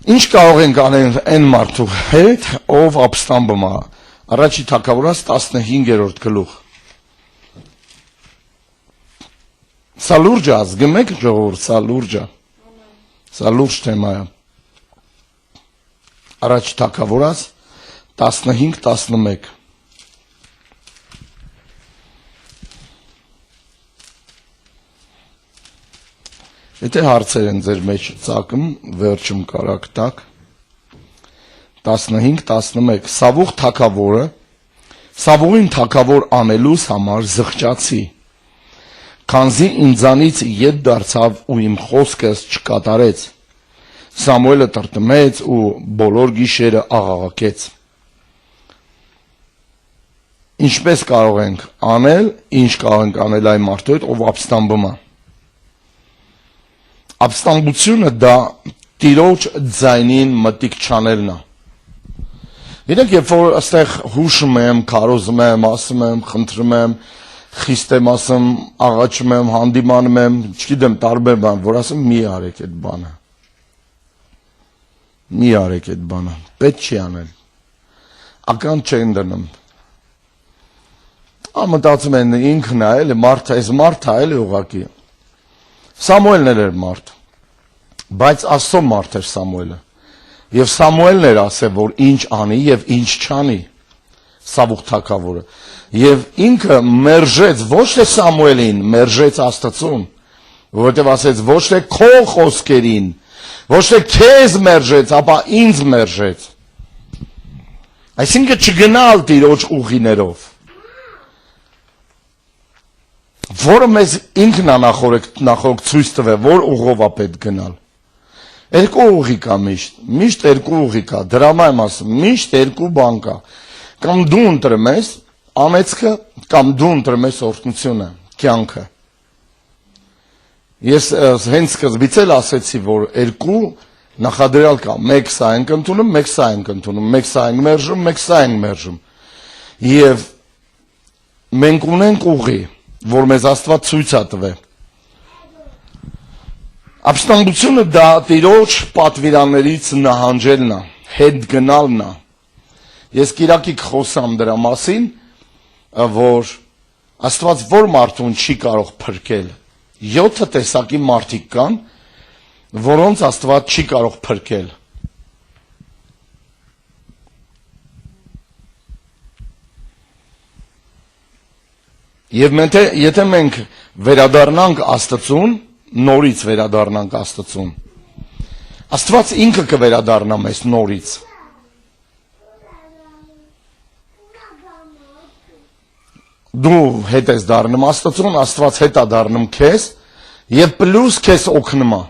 Ինչ կարող ենք անել այն մարդու հետ, ով ապստամբում է։ Առաջի թագավորաց 15-րդ գլուխ։ Սա լուրջ է, զգում եք ժողովուրդ, սա լուրջ է։ Սա լուրջ թեմա է։ Առաջի թագավորաց 15-11։ Եթե հարցեր են ձեր մեջ ծակում, վերջում կարակ տակ, 15-11, Սավուղ թագավորը, Սավուղին թագավոր անելուս համար զղջացի, քանզի ինձանից ետ դարձավ ու իմ խոսքս չկատարեց, Սամուելը տրտմեց ու բոլոր գիշերը աղաղակեց։ Ինչպես կարող ենք անել, ինչ կարող ենք անել այն մարդու հետ, ով ապստամբում է։ Ապստամբությունը դա տիրոջ ձայնին մտիկ չանելն է։ Իրենք երբ որ այստեղ հուշում եմ, քարոզում եմ, ասում եմ, խնդրում եմ, խիստ եմ ասում, աղաչում եմ, հանդիմանում եմ, չգիտեմ տարբեր բան, որ ասում մի արեք այդ բանը։ Մի արեք այդ բանը, պետք չի անել։ Ական չեն դնում։ Մտածում են ինքն է, էլի մարդը, այս մարդը էլի ուղղակի։ Սամուելն էր մարդ, բայց Աստծո մարդ էր Սամուելը, և Սամուելն էր ասել, որ ինչ անի և ինչ չանի, Սավուղ թագավորը, և ինքը մերժեց ոչ թե Սամուելին, մերժեց Աստծուն, որովհետև ասեց ոչ թե քո խոսքերին, ոչ թե քեզ մերժեց, ապա ինձ մերժեց, այսինքն չգնալ Տիրոջ ուղիներով, որը մեզ ինքն է նախորդ ցույց տվել, որ ուղով է պետք գնալ։ Երկու ուղի կա միշտ երկու ուղի կա, դրա համար եմ ասում, միշտ երկու բան կա։ Կամ դու ընտրում ես անեծքը, կամ դու ընտրում ես օրհնությունը, կյանքը։ Ես հենց սկզբից էլ ասեցի, որ երկու նախադրյալ կա, մեկ սա ենք ընդունում, մեկ սա ենք ընդունում, մեկ սա ենք մերժում, մեկ սա ենք մերժում։ Եվ մենք ունենք ուղի, որ մեզ Աստված ցույց է տվել։ Ապստամբությունը դա Տիրոջ պատվիրաններից նահանջելն է, հետ գնալն է։ Ես կիրակի կխոսամ դրա մասին, որ Աստված որ մարդուն չի կարող փրկել։ 7 տեսակի մարդիկ կան, որոնց Աստված չի կարող փրկել։ Եվ եթե մենք վերադառնանք Աստծուն, նորից վերադառնանք Աստծուն, Աստված ինքը կվերադառնա մեզ նորից։ Դու հետ ես դառնում Աստծուն, Աստված հետ է դառնում քեզ, եւ պլյուս քեզ օգնում է։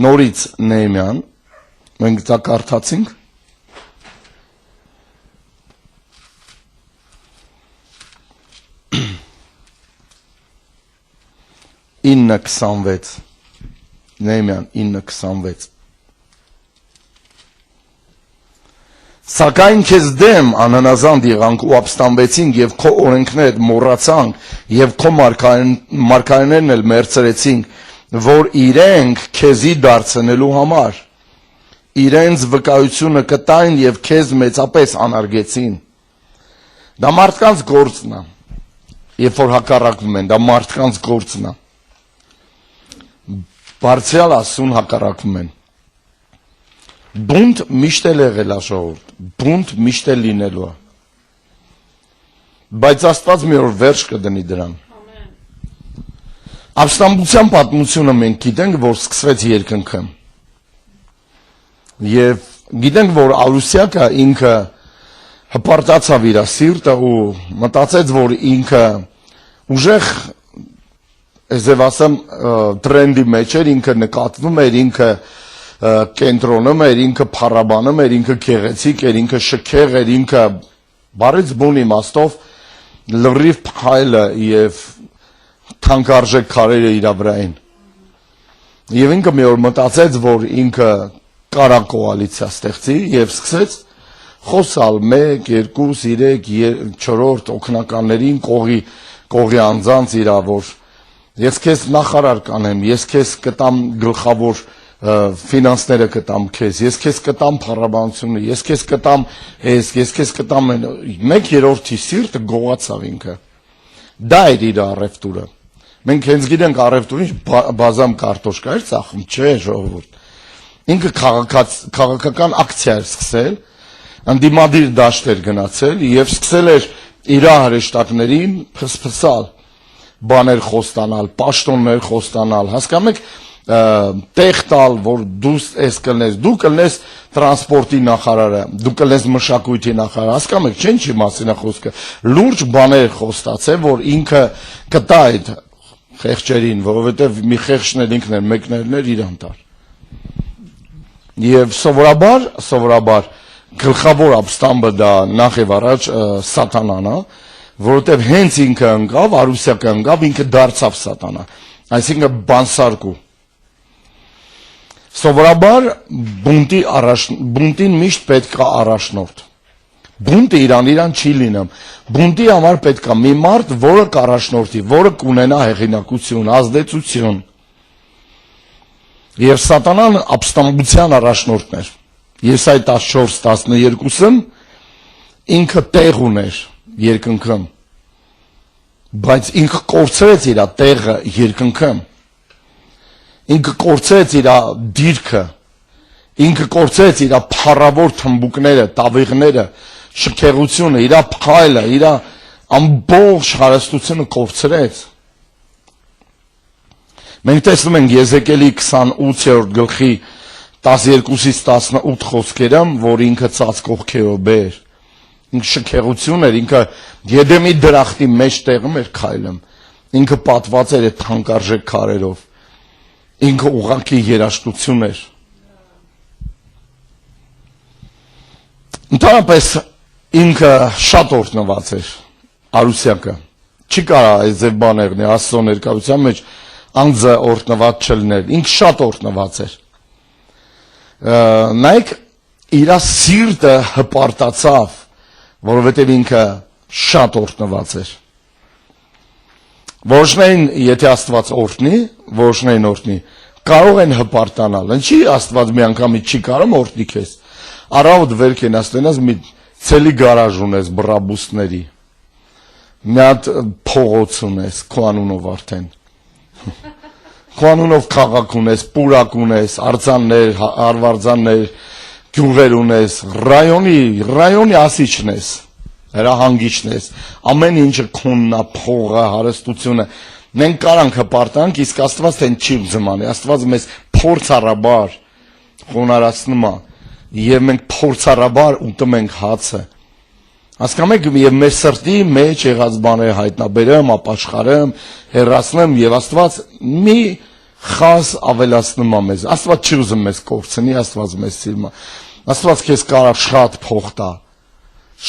Նորից Նեհեմիան, մենք դա կարդացինք։ 9:26 Նեհեմիան 9:26 Սակայն քեզ դեմ անհնազանդ եղանք ու ապստամբեցինք եւ քո օրենքներդ մոռացանք եւ քո մարգարեներն էլ մերձրեցինք, որ իրենք քեզի դարձնելու համար իրենց վկայությունը կտային եւ քեզ մեծապես անարգեցին։ Դա մարդկանց գործն է։ Երբ որ հակառակվում են, դա մարդկանց գործն է։ Բարձրյալ Աստծուն հակառակվում են։ Բունտ միշտ էլ եղել է ժողովուրդ, բունտ միշտ էլ լինելու է։ Բայց Աստված մի օր վերջ կդնի դրան։ Ապստամբության պատմությունը մենք գիտենք, որ սկսվեց երկնքը։ Եվ գիտենք, որ Արուսյակը ինքը հպարտացավ իր սիրտը ու մտածեց, որ ինքը ուժեղ Եվ ասեմ տրենդի մեջ էր, ինքը նկատվում էր, ինքը կենտրոնում էր, ինքը փառաբանում էր, ինքը գեղեցիկ էր, ինքը շքեղ էր, ինքը բարից բուն իմաստով լրիվ փայլը եւ թանկարժեք քարերը իր վրա են։ Եվ ինքը մի օր մտածեց, որ ինքը կարա կոալիցիա ստեղծի եւ սկսեց խոսալ 1, 2, 3, 4 օգնականներին կողի անձանց իրա, որ ես քեզ նախարար կանեմ, ես քեզ կտամ գլխավոր ֆինանսները կտամ քեզ, ես քեզ կտամ փառաբանությունը, ես քեզ կտամ ես քեզ կտամ 1/3-ի սիրտը գողացավ ինքը։ Դա էր իր առևտուրը։ Մենք հենց գիտենք առևտուրը ինչ բազամ կարտոշկա էր ծախում, չէ, ժողովուրդ։ Ինքը քաղաքական ակցիա էր սկսել, անդիմադիր դաշտ էր գնացել եւ սկսել էր իր հրեշտակներին փսփսալ, բաներ խոստանալ, պաշտոններ խոստանալ, հասկանում եք, տեղ տալ, որ դու ես կլնես, դու կլնես տրանսպորտի նախարարը, դու կլնես մշակույթի նախարարը, հասկանում եք, չէ՞ ինչի մասին է խոսքը, լուրջ բաներ խոստացել, որ ինքը կտա այդ խեղճերին, որովհետև մի խեղճն էլ ինքն էր, մեկներն էր իրան տար։ Եվ սովորաբար գլխավոր ապստամբը դա նախ եւ առաջ սատանան է, որովհետև հենց ինքը ընկավ, Արուսյակը ընկավ, ինքը դարձավ սատանա, այսինքն բանսարկու։ Սովորաբար բունտին միշտ պետք է առաջնորդ։ Բունտը իրան չի լինում։ Բունտի համար պետք է մի մարդ, որը կառաջնորդի, որը կունենա հեղինակություն, ազդեցություն։ Եվ սատանան ապստամբության առաջնորդն էր։ Եսայի 14-12-ն ինքը տեղ ուներ երկնքում, բայց ինքը կորցրեց իր տեղը երկնքում։ Ինքը կորցրեց իր դիրքը, ինքը կորցրեց իր փառավոր թմբուկները, տավիղները, շքեղությունը, իր փայլը, իր ամբողջ հարստությունը կորցրեց։ Մենք տեսնում ենք Եզեկիելի 28-րդ գլխի 12-ից 18 խոսքերը, որ ինքը ծածկող քերոբ էր։ Ինքը շքեղություն էր, ինքը Եդեմի դրախտի մեջ տեղում էր քայլում։ Ինքը պատված էր այդ թանկարժեք քարերով։ Ինքը ուղղակի երաժշտություն էր։ Ընդհանրապես ինքը շատ օրհնված էր, Արուսյակը։ Չի կարա այս ձև բաներն Աստծո ներկայության մեջ անձը օրհնված չլինել։ Ինքը շատ օրհնված էր։ Նայեք, իր սիրտը հպարտացավ, որովհետև ինքը շատ օրհնված էր։ Որոշներին, եթե Աստված օրհնի, որոշներին օրհնի, կարող են հպարտանալ։ Ինչի Աստված մի անգամից չի կարող օրհնի քեզ։ Առավոտ վեր կենաս տենաս մի ցելի գարաժ ունես բրաբուստների։ Մի հատ փողոց ունես քո անունով արդեն։ Քո անունով քաղաք ունես, պուրակ ունես, արձաններ, արվարձաններ, գյուղեր ունես, ռայոնի ասիչն ես, հրահանգիչն ես, ամեն ինչը քոննա, փողը, հարստությունը։ Մենք կարանք հպարտանք, իսկ Աստված տեն չի զմանի, Աստված մեզ փորձառաբար խոնարհացնում է, եւ մենք փորձառաբար ուտում ենք հացը։ Հասկանում եք, եւ մեր սրտի մեջ եղած բաները հայտնաբերեմ, ապաշխարեմ, հեռացնեմ եւ Աստված մի խաս ավելացնում է մեզ։ Աստված չի ուզում մեզ կորցնի, Աստված մեզ սիրում է։ Աստված քեզ կարող շատ փող տա,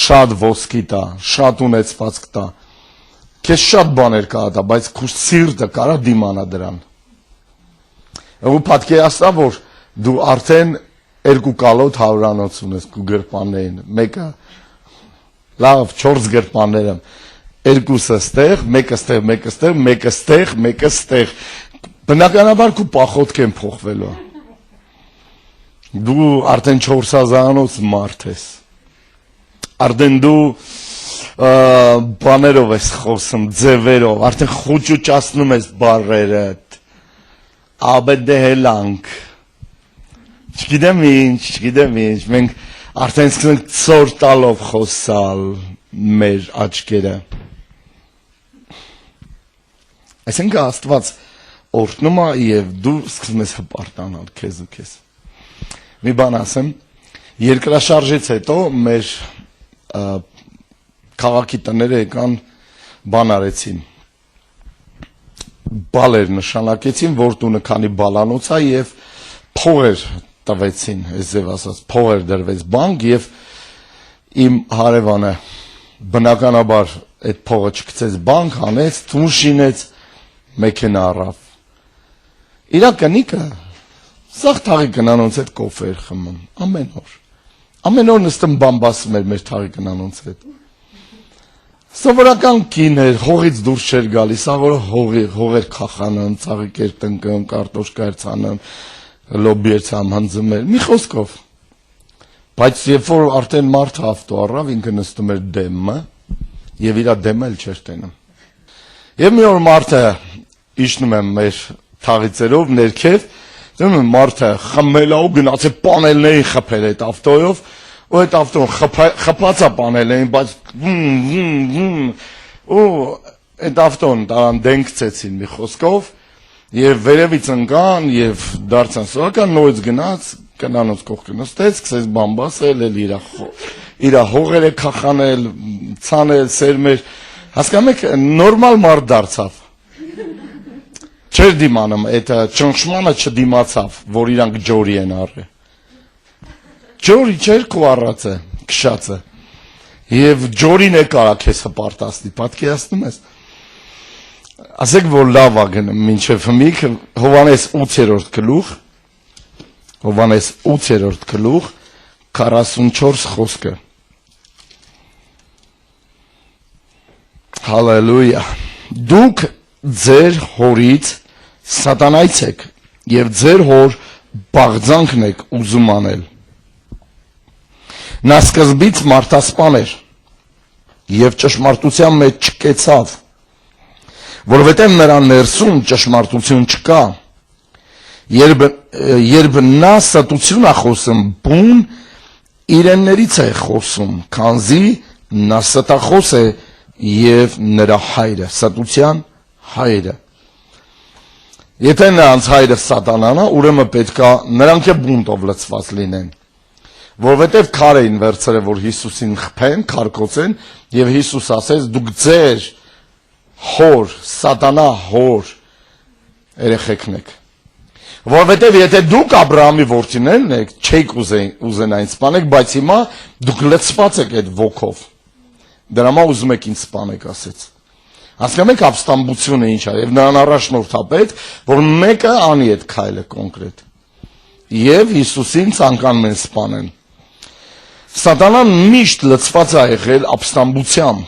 շատ ոսկի տա, շատ ունեցվածք տա։ Քեզ շատ բաներ կարա տա, բայց քո սիրտը կարա դիմանա դրան։ Ու պատկերացրա, որ դու արդեն 2 կալոտ հարյուրանոց ունես քո գրպաններին, մեկը լավ 4 գրպաններ եմ, 2-ը ստեղ, մեկը ստեղ, մեկը ստեղ, մեկը ստեղ, մեկը ստեղ։ Բնականաբար քո պախոտք են փոխվելու։ Դու արդեն 4000-անոց մարդ ես։ Արդեն դու բաներով ես խոսում, ձևերով, արդեն խոճուճացնում ես բառերդ։ Աբեդեհելանք։ Չգիտեմ ինչ, մենք արդեն սկսենք ծոր տալով խոսալ մեր աչքերը։ Այսինքն Աստված օրհնում է եւ դու սկսում ես հպարտանալ քեզ ու քեզ։ Մի բան ասեմ, երկրաշարժից հետո մեր քաղաքի տները եկան բան արեցին։ Բալեր նշանակեցին, որ տունը քանի բալանոց է եւ փողեր տվեցին, այսպես ասած, փողեր դրվեց բանկ եւ իմ հարևանը բնականաբար այդ փողը չգցեց բանկ, հանեց, տուն շինեց, մեքենա առավ։ Իրա կնիկը սաղ թաղի կնանոնց հետ կոֆե էր խմում ամեն օր։ ամեն օր նստում բամբասում էր մեր թաղիկն անոնց հետ։ Սովորական կին էր, հողից դուրս չէր գալիս, աղորը հողեր քախանան, ծաղիկեր տնկում, կարտոշկա էր ցանում, լոբի էր ցամ հնձում էր, մի խոսքով։ Բայց երբ որ արդեն մարդը ավտո առավ, ինքը նստում էր դեմը, եւ իր դեմը էլ չէր տենում։ Եվ մի օր մարդը իջնում է մեր թաղիցերով ներքև, դնում մարդը խմել ու գնաց է պանելներին խփել այդ ավտոյով, ու այդ ավտոն խփացա պանելներին, բայց ու այդ ավտոն տարան դենքցեցին մի խոսքով, եւ վերևից ընկան եւ դարձան սովորական նույնց գնաց, կնանոց կողքը նստեց, սկսեց բամբասել, իր հողերը քախանել, ցանել, սերմեր, հասկանում եք, նորմալ մարդ դարձավ։ Չէր դիմանում, այդ ճնշմանը չդիմացավ, որ իրանք ջորի են առել։ Ջորի չէր քո առածը, քշածը։ Եվ ջորին է կարա քեզ հպարտացնի, պատկերացնում ես։ Ասեք, որ լավ ա գնում մինչև հմիք, Հովհաննես 8-րդ գլուխ, Հովհաննես 8-րդ գլուխ, 44 խոսքը։ Հալելույա։ Դուք ձեր հորից սատանայից եք եւ ձեր հոր բաղձանքն եք ուզում անել։ Նա սկզբից մարդասպան էր եւ ճշմարտության մեջ չկեցավ, որովհետեւ նրա ներսում ճշմարտություն չկա։ Երբ նա սատություն է խոսում, բուն իրեններից է խոսում, քանզի նա ստախոս է եւ նրա հայրը, սատության հայրը։ Եթե նրանց հայրը սատանան է, ուրեմն պետքա նրանք է բունտով լցված լինեն, որովհետև քար էին վերցրել, որ Հիսուսին խփեն, քարկոծեն, եւ Հիսուս ասեց, դուք ձեր հոր, սատանա հոր երեխեքն եք։ Որովհետև եթե դուք Աբրահամի որդիներն եք, չեք ուզեն այն սպանեք, բայց հիմա դուք լցված եք այդ ոգով։ Դրա համար ուզում եք ինձ սպանեք, ասեց։ Հասկանում եք ապստամբությունը ինչ է, եւ նրան առաջնորդապետ, որ մեկը անի այդ քայլը կոնկրետ։ Եվ Հիսուսին ցանկանում են սպանեն։ Սատանան միշտ լցված է եղել ապստամբությամբ։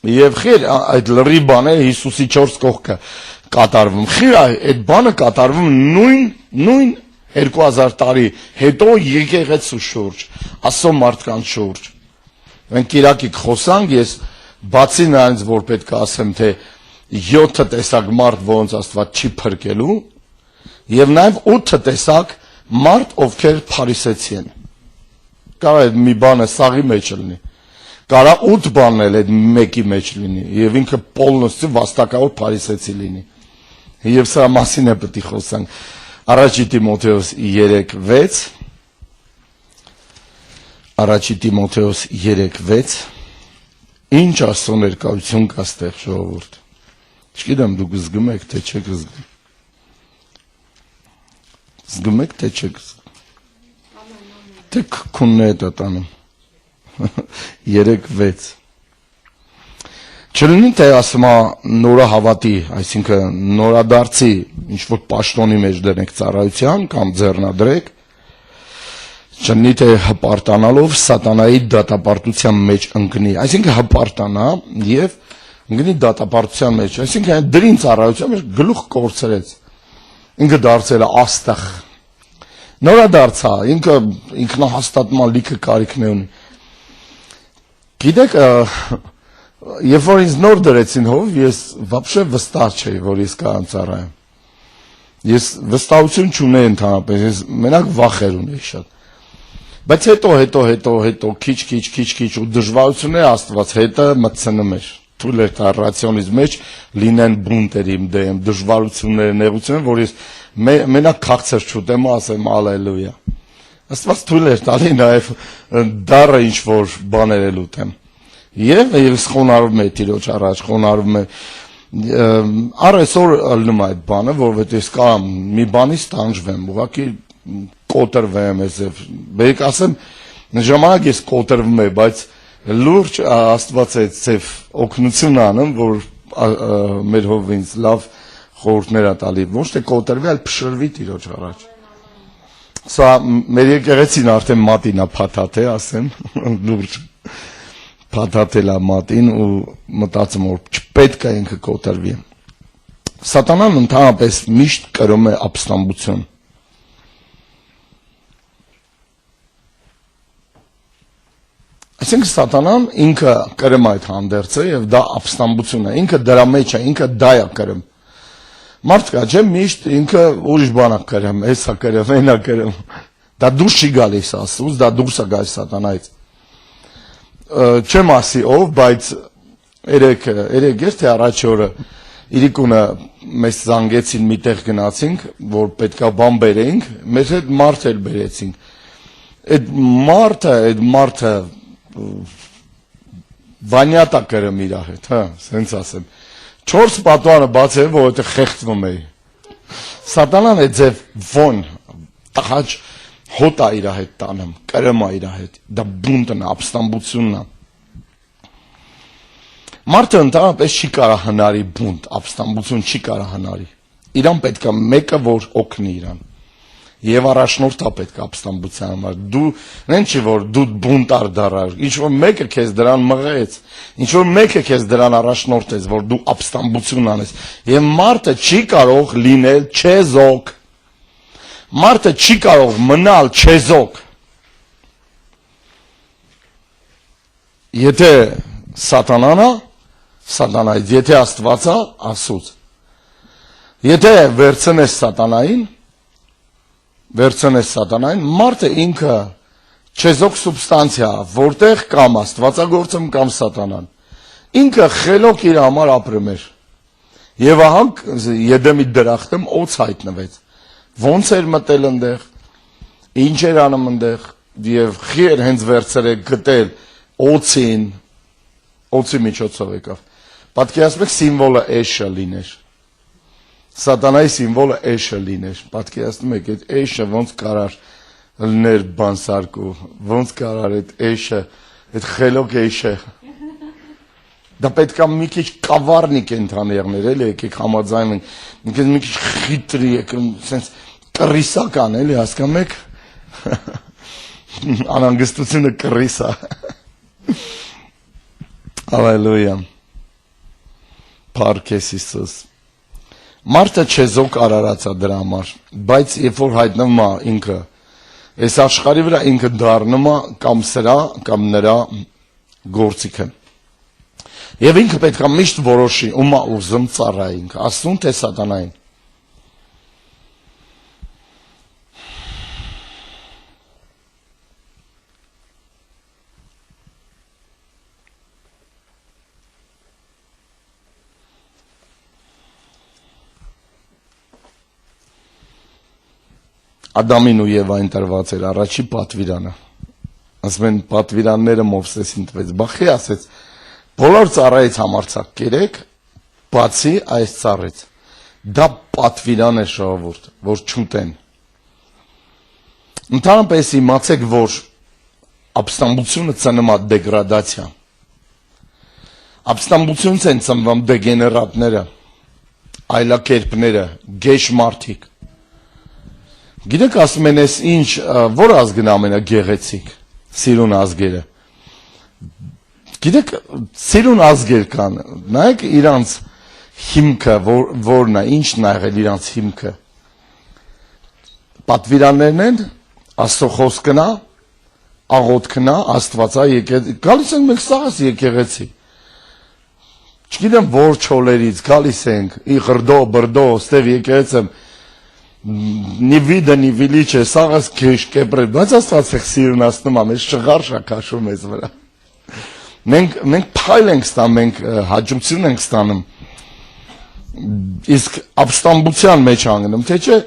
Եվ խիր այդ լրի բանը Հիսուսի 4 կողքը կատարվում։ Խիր այդ բանը կատարվում նույն 2000 տարի հետո եկեղեցու շուրջ, Աստծո մարդկանց շուրջ։ Մենք Կիրակի խոսանք, ես բացի նրանից, որ պետք է ասեմ, թե 7 տեսակ մարդ, որոնց Աստված չի փրկելու, եւ նաեւ 8 տեսակ մարդ, ովքեր փարիսեցի են։ Կարա այդ մի բանը սաղի մեջ լինի։ Կարա 8 բանն էլ այդ մեկի մեջ լինի, եւ ինքը պոլնոստի վաստակավոր փարիսեցի լինի։ Եվ սրա մասին է պետք է խոսանք։ Առաջի Տիմոթեոս 3:6 Առաջի Տիմոթեոս 3:6 Ինչ Աստծո ներկայություն կա ստեղ ժողովուրդ։ Չգիտեմ դուք զգում եք թե չեք զգում։ Զգում եք թե չեք զգում։ Թե քունները տանում։ 3:6 Չլինի թե ասում նորա հավատի, այսինքն նորադարձի ինչ որ պաշտոնի մեջ դնեք ծառայության կամ ձեռնադրեք, չլինի թե հպարտանալով սատանայի դատապարտության մեջ ընկնի, այսինքն հպարտանա եւ ընկնի դատապարտության մեջ, այսինքն դրին ծառայության մեջ գլուխ կորցրեց, ինքը դարձել է աստղ, նորադարձա, ինքնահաստատման լիքը կարիքներ ունի, գիտեք Երբ որ ինձ նոր դրեցին հով, ես վաբշե վստահ չէի, որ ես կարամ ծառայեմ։ Ես վստահություն չունեի ընդհանրապես, ես մենակ վախեր ունեի շատ։ Բայց հետո, քիչ ու դժվարությունները Աստված հետը մտցնում էր։ Թույլ էր տա ռացիոնից մեջ լինեն բունտեր իմ դեմ, դժվարությունները, նեղությունները, որ ես մենակ քաղցր չուտեմ, ասեմ ալելույա։ Աստված թույլ էր տալի նաև դառը ինչ որ բաներ էլ ուտեմ։ Եվ ես խոնարհվում եմ Տիրոջ առաջ, խոնարհվում եմ առեսօր ալնում այդ բանը, որովհետև ես կարամ մի բանից տանջվեմ, ուղղակի կոտրվեմ ես, բերեք ասեմ, ժամանակ ես կոտրվում եմ, բայց լուրջ Աստված է ծև օգնություն անում, որ մեր հով ինձ լավ խորհուրդներ ա տալի, ոչ թե կոտրվի, այլ փշրվի Տիրոջ առաջ։ Սա մեր եկեղեցին արդեն մատին է փաթաթ է, ասեմ, լուրջ փաթաթել է մատին ու մտածում որ չպետք է ինքը կոտրվի։ Սատանան ընդհանրապես միշտ կրում է ապստամբություն։ Այսինքն սատանան ինքը կրում այդ հանդերձը եւ դա ապստամբություն է, ինքը դրա մեջ է, ինքը դա է կրում։ Մարդ կա, չէ, միշտ ինքը ուրիշ բան է կրում, էսա կրում, այնա կրում։ Դա դուրս չի գալիս Աստծուց, դա դուրս է գալիս սատանայից։ Չեմ ասի ով, բայց երեք թե առաջ օրը իրիկունը մեզ զանգեցին մի տեղ գնացինք, որ պետքա բան բերեինք, մեզ հետ մարդ էլ բերեցինք։ Այդ մարդը վանյատա կրում իր հետ, հա, սենց ասեմ։ 4 պատուանը բացել, որ այդ խեղծվում էի։ Սատանան է ձև ոնь, տղաչ հոտա իր հետ տանում, կրմա իր հետ, դա բունտն է, ապստամբությունն է։ Մարդը ընդհանրապես չի կարա հնարի բունտ, ապստամբություն չի կարա հնարի։ Իրան պետք է մեկը, որ օգնի իրան։ Եվ առաջնորդա պետք է ապստամբության համար։ Դու նեն չի որ դու բունտար դարար, ինչ որ մեկը քեզ դրան մղեց, ինչ որ մեկը քեզ դրան առաջնորդեց, որ դու ապստամբություն անես։ Եվ մարդը չի կարող լինել չեզոք։ Մարդը չի կարող մնալ չեզոք։ Եթե սատանան է, սատանայից, եթե Աստված է, Աստծուց։ Եթե վերցնես սատանային, մարդը ինքը չեզոք սուբստանցիա, որտեղ կամ Աստվածագործում կամ սատանան։ Ինքը խելոք իր համար ապրում էր։ Եվ ահանք Եդեմի դրախտում օձ հայտնվեց։ Ոնց էր մտել ընդեղ, ինչ էր անում ընդեղ, եւ խիեր հենց վերցրել գտել օձին, օձի միջոցով եկավ։ Պատկերացնեք սիմվոլը էշը լիներ։ Սատանայի սիմվոլը էշը լիներ։ Պատկերացնում եք այդ էշը ոնց կարար լներ բանսարկու, ոնց կարար այդ էշը, այդ խելոք էշը։ Դա պետք է մի քիչ կավառնի կենթաներներ, էլի եկեք համաձայնենք, մի քիչ խիտրի եկում, սենց կռիսական, էլի հասկանում եք։ Անհանգստությունը կռիս է։ Հալելույա։ Փառք ես Հիսուս։ Մարդը չեզոք արարած է դրա համար, բայց երբ որ հայտնվում է ինքը, այս աշխարհի վրա ինքը դառնում է կամ սրա, կամ նրա գործիքը։ Եվ ինքը պետք է միշտ որոշի, ում է ուզում ծառայի ինքը, Աստծուն թե սատանային։ Ադամին ու Եվային տրված էր առաջի պատվիրանը։ Ասում են պատվիրանները Մովսեսին տվեց։ Բախի ասեց, բոլոր ծառայից համարձակ կերեք, բացի այս ծառից։ Դա պատվիրան է ժողովուրդ, որ չուտեն։ Ընդհանրապես իմացեք, որ ապստամբությունը ծնում է դեգրադացիա։ Ապստամբությունից են ծնվում դեգեներատները, այլակերպները, գեշ մարդիկ։ Գիտեք ասում են ես ինչ, որ ազգն ամենագեղեցիկ, սիրուն ազգերը։ Գիտեք, սիրուն ազգեր կան, նայեք իրանց հիմքը, որն է, ինչն է եղել իրանց հիմքը։ Պատվիրաններն են, Աստծո խոսքն է, աղոթքն է, Աստվածա եկեղեցի, գալիս ենք մենք սաղս եկեղեցի։ Չգիտեմ որ չոլերից, գալիս ենք, ի ղրդո, բրդո, ստև եկեղեցեմ, Ni vida ni velice, սաղս քեշ կեպրել, բայց Աստված է սիրունացնում, ամես շղարշա քաշում ես վրա։ Մենք փայլ ենք ստանում, մենք հաջողություն ենք ստանում։ Իսկ ապստամբության մեջ անգնում, թե չէ,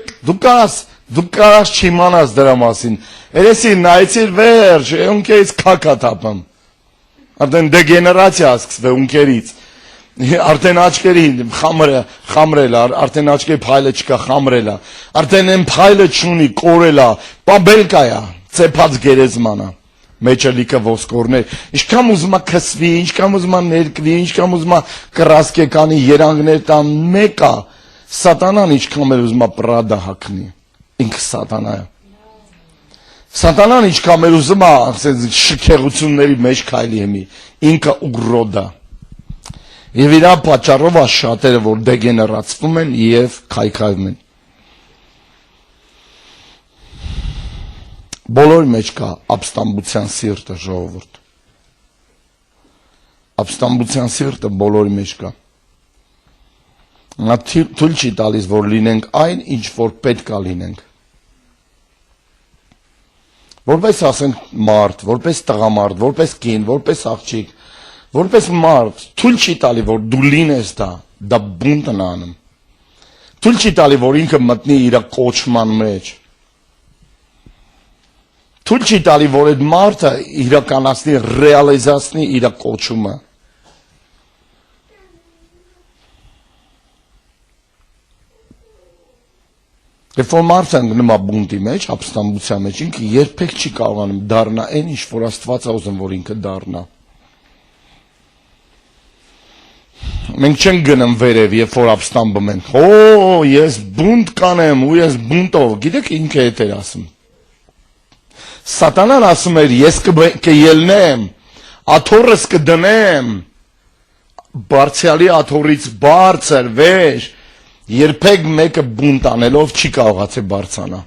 դու կարաս չիմանաս դրա մասին։ Երեսի նայեցիր վերջ, ունքերից քակա թափում։ Արդեն դեգեներացիա սկսվել ունքերից։ Արդեն աչքերի խամրել է, արդեն աչքերի փայլը չկա, խամրել է, արդեն են փայլը չունի, կորել է, պաբելկա է, ծեփած գերեզման է, մեջը լիքը ոսկորներ, ինչքան ուզում է քսվի, ինչքան ուզում է ներկվի, ինչքան ուզում է կռասկե կանի, երանգներ տան, մեկ է, սատանան ինչքան էլ ուզում է պրադա հագնի, ինքը սատանա է, Սատանան ինչքան մեր ուզում է, ասես շքեղությունների մեջ քայլի հիմի, ինքը ուգրոդ է։ Եվ իրա պատճառով է շատերը, որ դեգեներացվում են եւ քայքայվում են։ Բոլորի մեջ կա ապստամբության սիրտը, ժողովուրդ։ Ապստամբության սիրտը բոլորի մեջ կա։ Նա թույլ չի տալիս, որ լինենք այն, ինչ որ պետք է լինենք։ Որպես ասենք մարդ, որպես տղամարդ, որպես կին, որպես աղջիկ, որպես մարդ, թույլ չի տալի, որ դու լինես դա բունտ են անում։ Թույլ չի տալի, որ ինքը մտնի իր կոչման մեջ։ Թույլ չի տալի, որ այդ մարդը իրականացնի, ռեալիզացնի իր կոչումը։ Երբ որ մարդը ընկնում է բունտի մեջ, ապստամբության մեջ, ինքը երբեք չի կարողանում դառնա այն, ինչ որ Աստված է ուզում, որ ինքը դառնա։ Մենք չենք գնում վերև, երբ որ ապստամբում ենք։ Ես բունտ կանեմ, ու ես բունտով, գիտեք ինքը հետ էր ասում։ Սատանան ասում էր, ես կելնեմ, աթոռս կդնեմ, բարձյալի աթոռից բարձր վեր, երբեք մեկը բունտ անելով չի կարողացել բարձանա։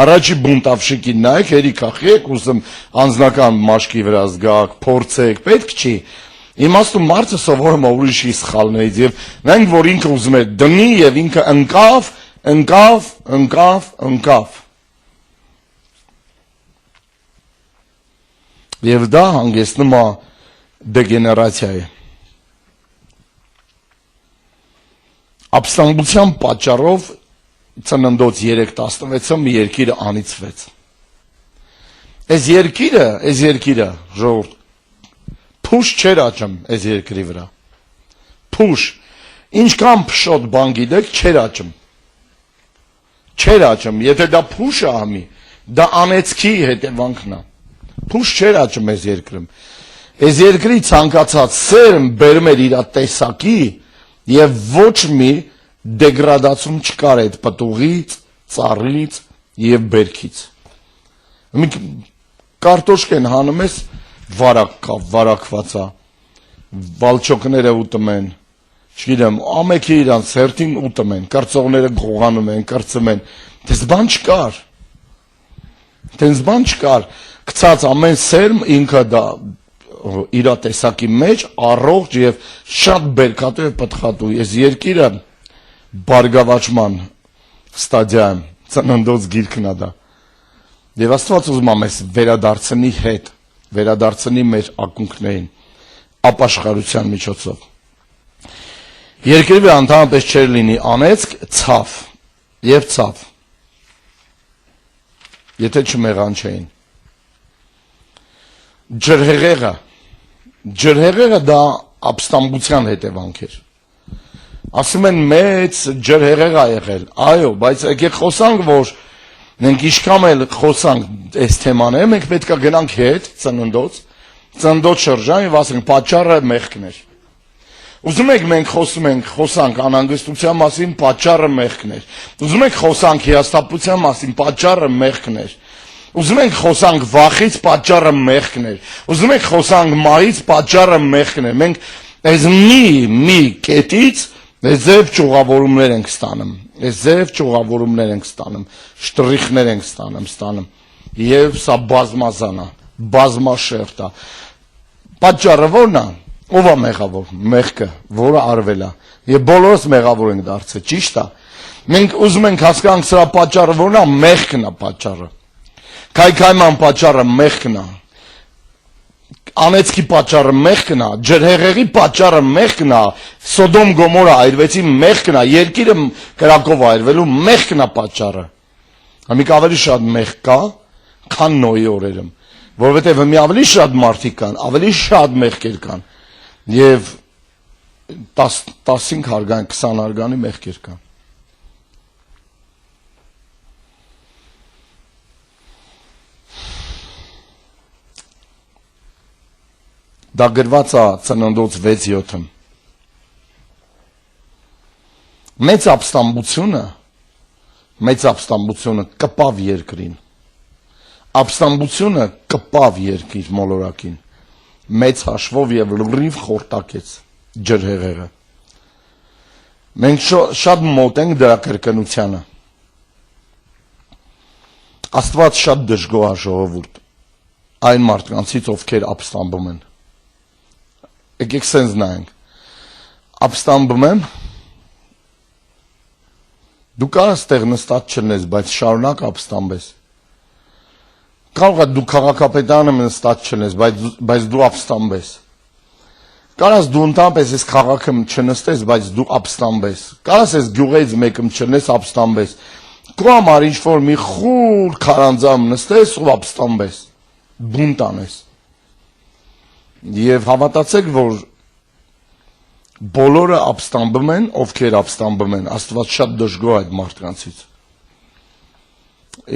Առաջի բունտավշիկին նայեք, հերիք ախեք, ուզում անձնական մաշկի վրա զգաք, փորձեք, պետք չի։ Իմաստուն մարդը սովորում է ուրիշի սխալներից եւ նայենք, որ ինքը ուզում է դնի եւ ինքը ընկավ։ Եվ դա հանգեցնում է դեգեներացիայի։ Ապստամբության պատճառով Ծննդոց 3:16-ը մի երկիրը անիծվեց։ Այս երկիրը, ժողովուրդ, փուշ չէր աճում այս երկրի վրա։ Փուշ, ինչքան փշոտ բան գիտեք, չէր աճում։ Եթե դա փուշ է համի, դա անեծքի հետևանքն է։ Փուշ չէր աճում այս երկրում։ Այս երկրի ցանկացած սերմ բերում էր իր տեսակի եւ ոչ մի դեգրադացում չկար այդ պտուղից, ծառից եւ բերքից։ Մի կարտոշկեն հանում ես վարակված է, վալչոկները ուտում են, չգիտեմ, ամեքի իրանց հերթին ուտում են, կրծողները գողանում են, կրծում են, դες բան չկար, գցած ամեն սերմ ինքը դա իր տեսակի մեջ առողջ եւ շատ բերքատու եւ պտղատու։ Այս երկիրը բարգավաճման ստադիայում Ծննդոց գիրքն է դա։ Եվ Աստված ուզում է մեզ վերադարձնի մեր ակունքներին ապաշխարության միջոցով։ Երկրի վրա ընդհանրապես չէր լինի անեծք, ցավ, եթե չմեղան չէին։ Ջրհեղեղը դա ապստամբության հետևանք էր։ Ասում են մեծ ջրհեղեղ է եղել, այո, բայց եկեք խոսանք, որ մենք ինչքան էլ խոսանք այս թեմաները, մենք պետք է գնանք հետ ծննդոց շրջան եւ ասենք պատճառը մեղքն էր։ Ուզում եք մենք խոսանք անհանգստության մասին, պատճառը մեղքն էր։ Ուզում եք խոսանք հիասթափության մասին, պատճառը մեղքն էր։ Ուզում ենք խոսանք վախից, պատճառը մեղքն էր։ Ուզում ենք խոսանք մահից, պատճառը մեղքն էր։ Մենք այս մի կետից ձև ճյուղավորումներ ենք ստանում, շտրիխներ ենք ստանում, եւ սա բազմազան է, բազմաշերտ է։ Պատճառը ո՞րն է։ Ով է մեղավոր։ Մեղքը, որը արվել է։ Եվ բոլորս մեղավոր ենք դարձել, ճիշտ է։ Մենք ուզում ենք հասկանանք սրա պատճառը ո՞րն է, մեղքն է պատճառը։ Քայքայման պատճառը մեղքն է, անեծքի պատճառը մեղքն է, ջրհեղեղի պատճառը մեղքն է, Սոդոմ Գոմորա այրվեցի մեղքն է, երկիրը կրակով այրվելու մեղքն է պատճառը։ Ամիկ ավելի շատ մեղք կա, քան Նոյի օրերում, որովհետև մի ավելի շատ մարդիկ կան, ավելի շատ մեղքեր կան, եւ 15 հարգանի, 20 հարգանի մեղքեր կան։ Դա գրված է Ծննդոց 6:7-ում։ Մեծ ապստամբությունը կպավ երկրին։ Ապստամբությունը կպավ երկիր մոլորակին, մեծ հաշվով և լրիվ խորտակեց ջրհեղեղը։ Մենք շատ մոտ ենք դրա կրկնությանը։ Աստված շատ դժգոհ է ժողովուրդ այն մարդկանցից, ովքեր ապստամբում են։ Եկեք սենց նայենք։ Ապստամբում եմ, դու կարաս տեղ նստած չլնես, բայց շարունակ ապստամբես։ Կարող է դու քաղաքապետարանում նստած չլնես, բայց դու ապստամբես։ Կարաս դու ընդհանրապես այս քաղաքում չնստես, բայց դու ապստամբես։ Կարաս այս գյուղից մեկում չլնես, ապստամբես։ Քո համար ինչ-որ մի խուլ քարանձամ նստես ու ապստամբես, բուն տանես։ Եվ հավատացեք, որ բոլորը ապստամբում են, ովքեր ապստամբում են, Աստված շատ դժգոհ է այդ մարդկանցից։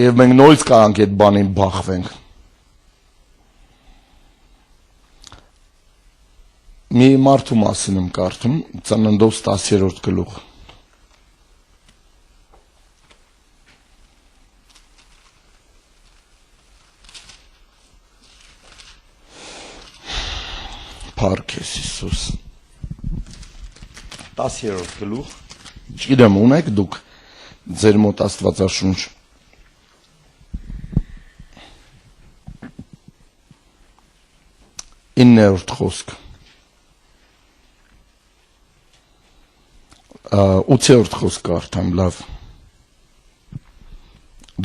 Եվ մենք նորից կարանք այդ բանին բախվենք։ Մի մարդու մասին եմ կարդում, Ծննդոց 10-րդ գլուխ։ Փառք քեզ Հիսուս։ 10-րդ գլուխ։ Չգիտեմ ունեք դուք ձեր մոտ Աստվածաշունչ։ Իններորդ խոսք։ 8-րդ խոսք կարդամ, լավ։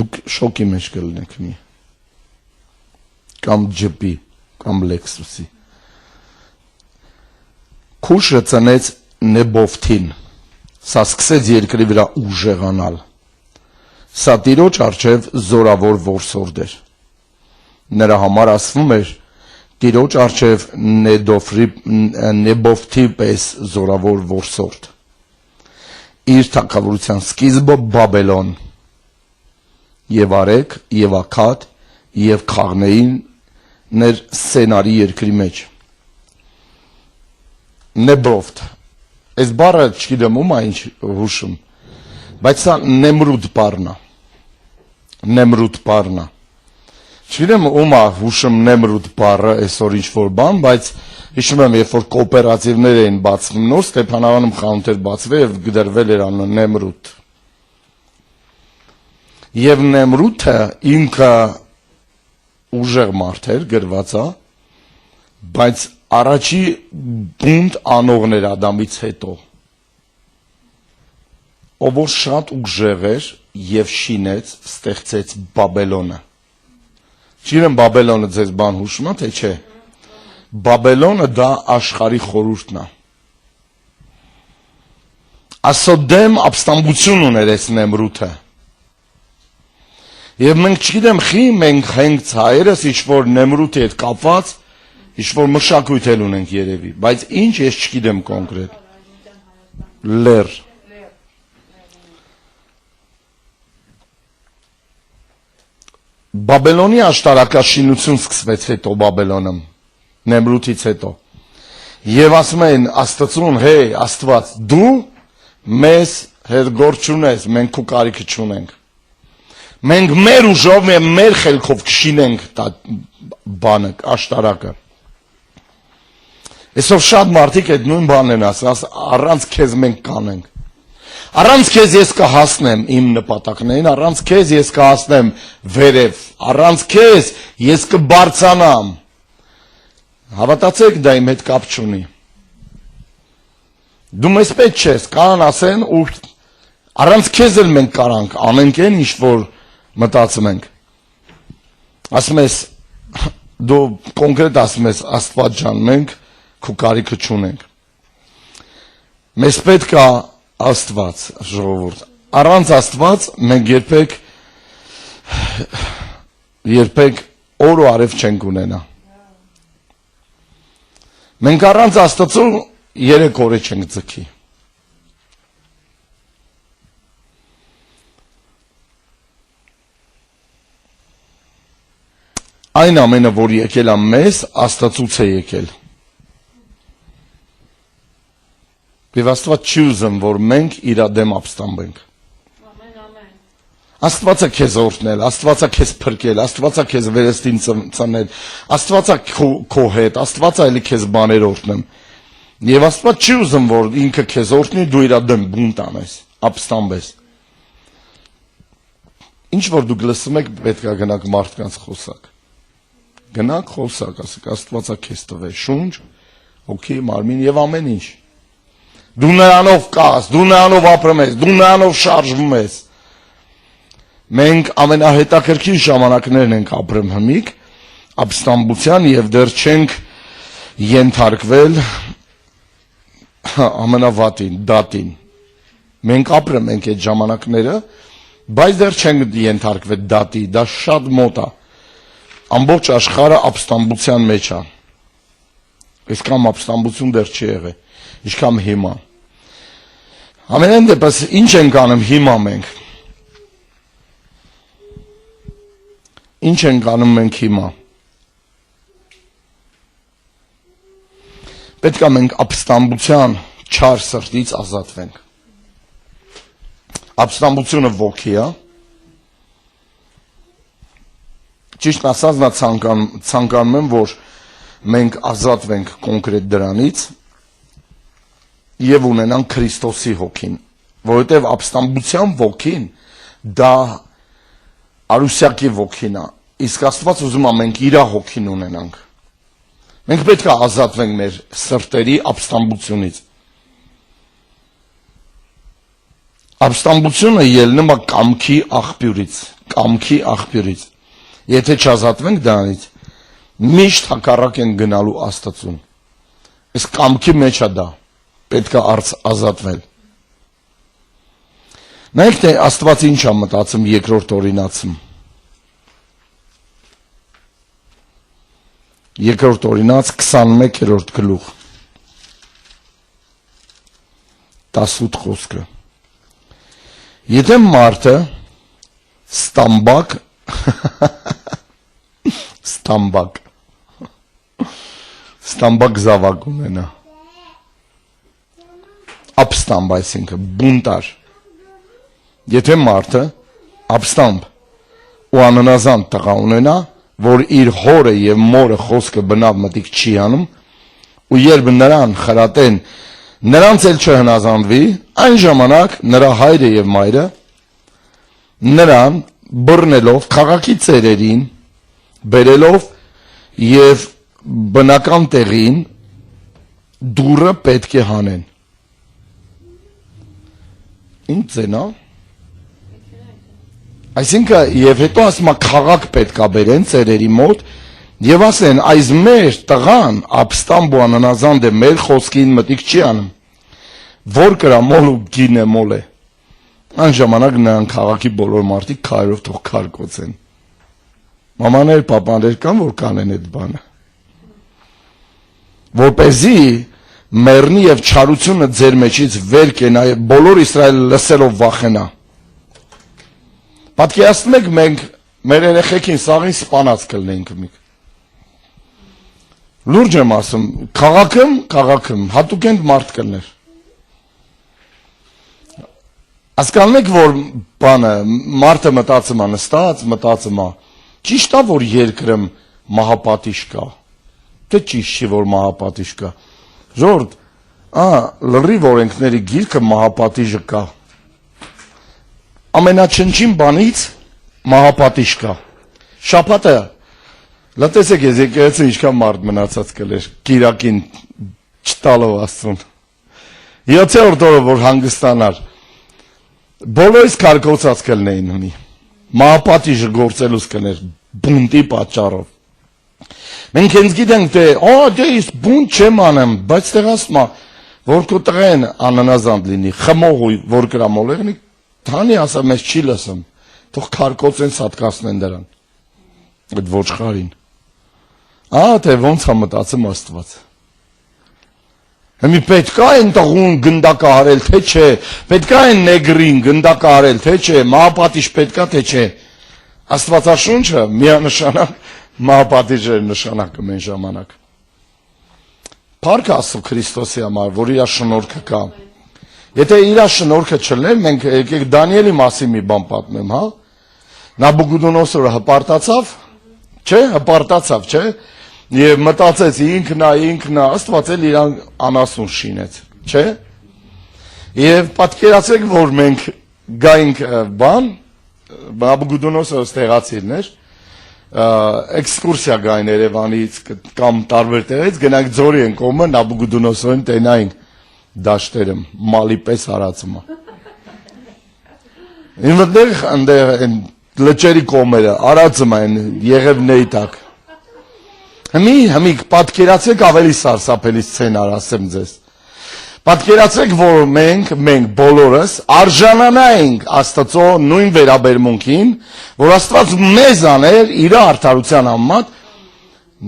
Դուք շոկի մեջ կլինեք մի։ Կամ ջպի, կամ լեքսուսի։ Քուշը ծնեց Նեբովթին, սա սկսեց երկրի վրա ուժեղանալ, սա Տիրոջ առջև զորավոր որսորդ էր, նրա համար ասվում էր Տիրոջ առջև Նեբովթի պես զորավոր որսորդ, իր թագավորության սկիզբը Բաբելոն, և Արեկ, և Աքադ, և Խաղնեին ներ Սենարի երկրի մեջ, Նեբովթ, այս բառը չգիտեմ ում է ինչ հուշում, բայց սա Նեմրուդ բառն է, Նեմրուդ բառն է, չգիտեմ ում է հուշում Նեմրուդ բառը այսօր ինչ-որ բան, բայց հիշում եմ, երբ որ կոոպերատիվներ էին բացվում նոր, Ստեփանավանում խանութ էր բացվել և գրվել էր անունը Նեմրուդ։ Եվ Նեմրուդը ինքը ուժեղ մարդ էր, գրված է, բայց առաջի բունտ անողն էր Ադամից հետո, ով որ շատ ուժեղ էր և շինեց, ստեղծեց Բաբելոնը։ Չգիտեմ Բաբելոնը ձեզ բան հուշում է, թե չէ։ Բաբելոնը դա աշխարհի խորհուրդն է։ Աստծո դեմ ապստամբություն ուներ այս Նեմրութը։ Եվ մենք չգիտեմ խի մենք հենք հայերս ինչ-որ Նեմրութի հետ կապված ինչ-որ մշակույթ էլ ունենք երևի, բայց ինչ ես չգիտեմ կոնկրետ։ Լեր։ Բաբելոնի աշտարակաշինություն սկսվեց հետո Բաբելոնում, Նեմրութից հետո։ Եվ ասում են Աստծուն, հեյ Աստված, դու մեզ հետ գործ չունես, մենք քո կարիքը չունենք։ Մենք մեր ուժով և մեր խելքով կշինենք բանը, աշտարակը։ Այսով շատ մարդիկ այդ նույն բանն են ասում, առանց քեզ մենք կանենք։ Առանց քեզ ես կհասնեմ իմ նպատակներին, առանց քեզ ես կհասնեմ վերև, առանց քեզ ես կբարձրանամ։ Հավատացեք դա իմ հետ կապ չունի։ Դու մեզ պետք չես, կանան ասեն ու առանց քեզ էլ մենք կարանք անենք են ինչ որ մտածում ենք։ Ասում ես դու կոնկրետ ասում ես Աստված ջան մենք քո կարիքը չունենք։ Մեզ պետք է Աստված ժողովուրդ։ Առանց Աստված մենք երբեք օր ու արև չենք ունենա։ Մենք առանց Աստծու 3 օր չենք ձգի։ Այն ամենը, որ եկել է մեզ, Աստծուց է եկել։ Եվ Աստված չի ուզում, որ մենք իր դեմ ապստամբենք։ Աստվածը քեզ օրհնել, Աստվածը քեզ փրկել, Աստվածը քեզ վերստին ծնել, Աստվածը քո հետ, Աստվածը էլի քեզ բաներ օրհնում։ Եվ Աստված չի ուզում, որ ինքը քեզ օրհնի, դու իր դեմ բունտ անես, ապստամբես։ Ինչ որ դուք լսում եք, պետք է գնաք մարդկանց խոսակ։ Գնաք խոսակ, ասեք Աստվածը քեզ տվե շունչ, հոգի, մարմին եւ ամեն ինչ։ Դու նրանով կաս, դու նրանով ապրում ես, դու նրանով շարժվում ես։ Մենք ամենահետաքրքիր ժամանակներն ենք ապրում հմիկ, ապստամբության եւ դեռ չենք ենթարկվել ամենավատին, դատին։ Մենք ապրում ենք այդ ժամանակները, բայց դեռ չենք ենթարկվել դատի, դա շատ մոտ է։ Ամբողջ աշխարհը ապստամբության մեջ է։ Այսքան ապստամբություն դեռ չի եղել, ինչքան հիմա։ Ամենայն դեպս ինչ ենք անում հիմա մենք։ Ինչ ենք անում մենք հիմա։ Պետք է մենք ապստամբության չար սրտից ազատվենք։ Ապստամբությունը ոգի է։ Ճիշտ ասած, նա ցանկանում եմ, որ մենք ազատվենք կոնկրետ դրանից եւ ունենանք Քրիստոսի հոգին, որովհետեւ ապստամբության ոգին դա Արուսյակի ոգին է, իսկ Աստված ուզում է մենք իր հոգին ունենանք։ Մենք պետք է ազատվենք մեր սրտերի ապստամբությունից։ Ապստամբությունը ելնում է կամքի աղբյուրից։ Եթե չազատվենք դրանից, միշտ հակառակ են գնալու Աստծուն։ Այս կամքի մեջ է դա, պետք է ազատվել։ Նայեք, թե Աստված ինչ է մտածում երկրորդ օրինացում։ Երկրորդ օրինաց 21-րդ գլուխ 18 խոսքը։ Եթե մարդը ստամբակ զավակ ունենա, ապստամբ, այսինքն բունտար, եթե մարդը ապստամբ ու աննազանդ տղա ունենա, որ իր հորը եւ մորը խոսքը բնավ մտիկ չի անում, ու երբ նրան խրատեն, նրանց էլ չհնազանդվի, այն ժամանակ նրա հայրը եւ մայրը նրան բռնելով քաղաքի ծերերին, բերելով եւ բնական տեղին դուրը պետք է հանեն։ Ինչ ձենա։ Այսինքն եւ հետո ասма քաղաք պետք է բերեն ծերերի մոտ եւ ասեն այս մեր տղան ապստամբ ու աննազանդ է, մեր խոսքին մտիկ չի անում, որ կրամոլ ու գինե մոլ է։ Այն ժամանակ նրան քաղաքի բոլոր մարդիկ քարով թող քարկոցեն։ Մամաներ, պապաներ կան, որ կանեն այդ բանը։ Որպեսզի մեռնի եւ չարությունը ձեր մեջից վեր կենա եւ բոլոր Իսրայելը լսելով վախենա։ Պատկերացնեք մենք մեր երեխեքին սաղին սպանած կլնենք միք։ Լուրջ եմ ասում, քաղաքում հատուկենտ մարդ կլներ։ Հասկանում եք, որ բանը մարդը մտածում է նստած, մտածում է, ճիշտ է, որ երկրում մահապատիժ կա։ Թե ճիշտ չի, որ մահապատիժ կա։ Ժորդ, լրիվ օրենքների գիրքը մահապատիժը կա։ Ամենաչնչին բանից մահապատիժ կա։ Շաբաթը լտեսեք ես եկեղեցու ինչքան մարդ մնացած կլեր, կիրակին չտալով Աստծուն։ 7-րդ օրը որ հանգստանար, բոլորից քարկոցած կլնեին ունի։ Մահապատիժը գործելուց կներ բունտի պատճառով։ Մենք հենց գիտենք, թե դե ես բունտ չեմ անեմ, բայց տեղ ասում է, որ քո տղեն աննազանդ լինի, խմող որ կրամոլ եղնի, Թանի ասա մեզ չի լսում, թող քարկոցեն սատկացնեն դրան, այդ ոչխարին։ Թե ոնց է մտածում Աստված։ Հիմի պետք է այն տղուն գնդակը հարել, թե չէ, պետք է այն նեգրին գնդակը հարել, թե չէ, մահապատիժ պետք է, թե չէ։ Աստվածաշունչը միանշանակ մահապատիժը նշանակում են ժամանակ։ Փառք Աստծո Քրիստոսի համար, որ իր շնորհքը կա։ Եթե իր շնորհքը չլներ, մենք եկեք Դանիելի մասին մի բան պատմեմ, հա։ Նաբուկոդոնոսորը հպարտացավ, չէ, հպարտացավ, չէ, եւ մտածեց ինքնա, Աստված էլ իրան անասուն շինեց, չէ։ Եվ պատկերացրեք, որ մենք գայինք բան, Նաբուկոդոնոսորը ստեղացին էր, էքսկուրսիա գային Երևանից կամ տարբեր տեղից, գնանք ձորի են կողմը, Նաբուկոդոնոսորին տենայինք դաշտերը, մալի պես հարացում է։ Այնտեղ լճերի կողմերը, արածում են եղևների տակ։ Հիմի պատկերացրեք ավելի սարսափելի սցենար, ասեմ ձեզ։ Պատկերացրեք, որ մենք բոլորս արժանանայինք Աստծո նույն վերաբերմունքին, որ Աստված մեզ աներ իր արդարության համար,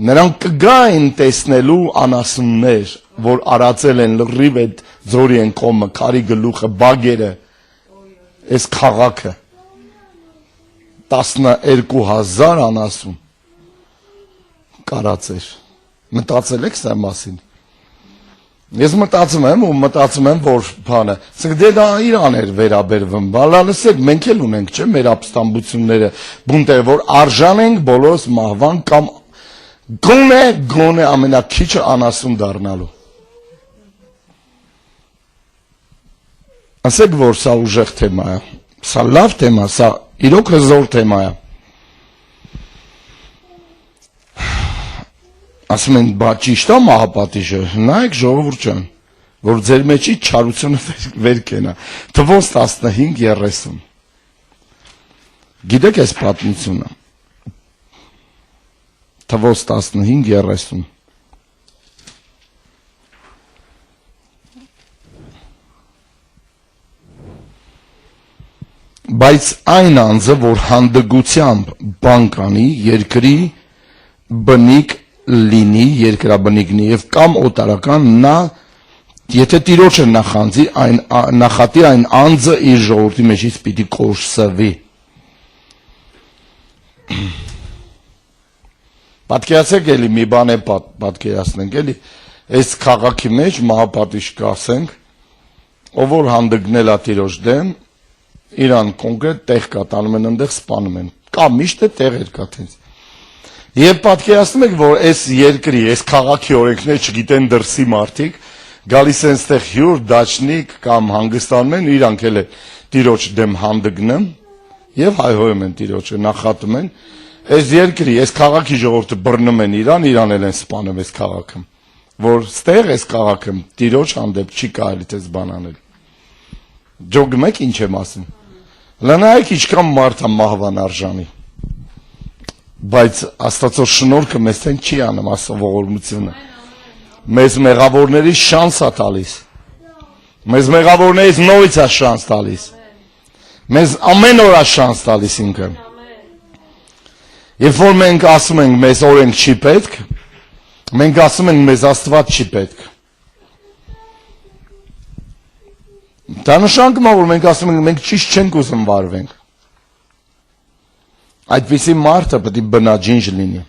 նրանք կգային տեսնելու անասուններ, որ արածել են լրիվ այդ ձորի են կողմը, քարի գլուխը, բագերը, այս քաղաքը 12,000 անասուն կարած էր։ Մտածել եք սա մասին։ Ես մտածում եմ, որ բանը, դե դա իրան էր վերաբերվում, լսեք, մենք էլ ունենք, չէ, մեր ապստամբությունները, բունտեր, որ արժան ենք բոլորս մահվան կամ գոնե ամենակիչը անասուն դառնալու։ Ասեք, որ սա ուժեղ թեմա է, սա լավ թեմա, սա իրոք հզոր թեմա է։ Ասում են, բա ճիշտ է մահապատիժը, նայեք ժողովուրդ ջան, որ ձեր մեջից չարությունը վեր կենա, թվոց 15:30, գիտեք այս պատմությունը, թվոց 15:30, բայց այն անձը, որ հանդգությամբ բան կանի, երկրի բնիկ լինի, երկրաբնիկնի եւ կամ օտարական, նա եթե տիրոջը նախատի այն անձը իր ժողովրդի մեջից պիտի կորսվի։ Պատկերացեք էլի մի բան է պատկերացնենք էլի, այս քաղաքի մեջ մահապատիժ կասենք, ով որ հանդգնել է տիրոջ դեմ, իրան կոնկրետ տեղ կա, տանում են այնտեղ սպանում են, կամ միշտ է տեղեր կա տենց։ Եվ պատկերացնում եք, որ այս երկրի, այս քաղաքի օրենքներ չգիտեն դրսի մարդիկ, գալիս են ստեղ հյուր, դաշնիկ կամ հանգստանում են, իրանք էլ է տիրոջ դեմ հանդգնում եւ հայհոյում են տիրոջը, նախատում են, այս երկրի, այս քաղաքի ժողովուրդը բռնում են իրան էլ են սպանում այս քաղաքը, որ ստեղ այս քաղաքը տիրոջ հանդեպ չի կարելի դες բան անել։ Ջոգում եք ինչ եմ ասում։ Լնայեք ինչքան մարդ է մահվան արժանի։ Բայց Աստծո շնորհքը մեզ տեն չի անում Աստծո ողորմությունը։ Մեզ մեղավորների շանս է տալիս։ Մեզ մեղավորներից նորից է շանս տալիս։ Մեզ ամեն օր է շանս տալիս ինքը։ Երբ որ մենք ասում ենք մեզ օրենք չի պետք, մենք ասում ենք մեզ Աստված չի պետք։ Դա նշանակում է, որ մենք ասում ենք մենք ճիշտ չենք ուզում վարվենք։ Այդպիսի մարդը պետք է բնաջինջ լինի։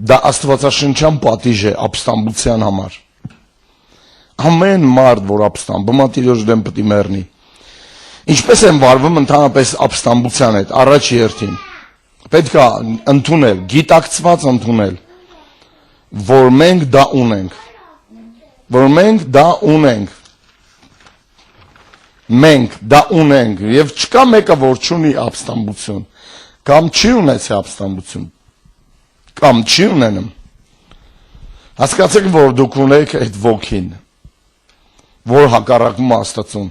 Դա աստվածաշնչյան պատիժ է ապստամբության համար։ Ամեն մարդ, որ ապստամբում է Տիրոջ դեմ պետք է մեռնի։ Ինչպես են վարվում ընդհանրապես ապստամբության հետ, առաջ երթին։ Պետք է ընդունել, գիտակցված ընդունել, որ մենք դա ունենք։ Որ մենք դա ունենք։ Մենք դա ունենք եւ չկա մեկը, որ չունի ապստամբություն, կամ չի ունեցի ապստամբություն, կամ չի ունենում։ Հասկացեք, որ դուք ունեք այդ ոգին, որ հակառակում է Աստծուն։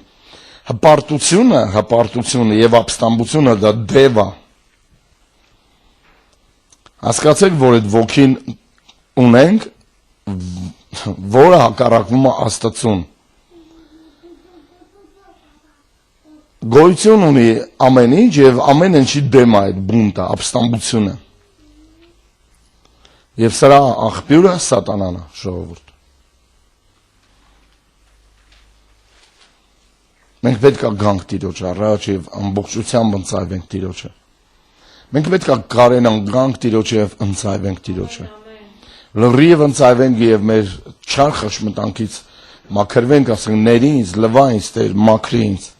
Հպարտությունը եւ ապստամբությունը դա դև է։ Հասկացեք, որ այդ ոգին ունենք, որը հակառակում է Աստծուն։ Գոյություն ունի ամեն ինչ եւ ամեն ինչի դեմ է այդ բունտը, ապստամբությունը։ Եվ սրա աղբյուրը սատանան է, ժողովուրդ։ Մենք պետք է գանք Տիրոջ առաջ եւ ամբողջությամբ ընծայվենք Տիրոջը։ Մենք պետք է կարենանք գանք Տիրոջը եւ ընծայվենք Տիրոջը։ Լրիվ ընծայվենք եւ մեր չար խշմտանքից մաքրվենք, ասենք ների ինձ, լվա ինձ, Տեր, մաքրի ինձ։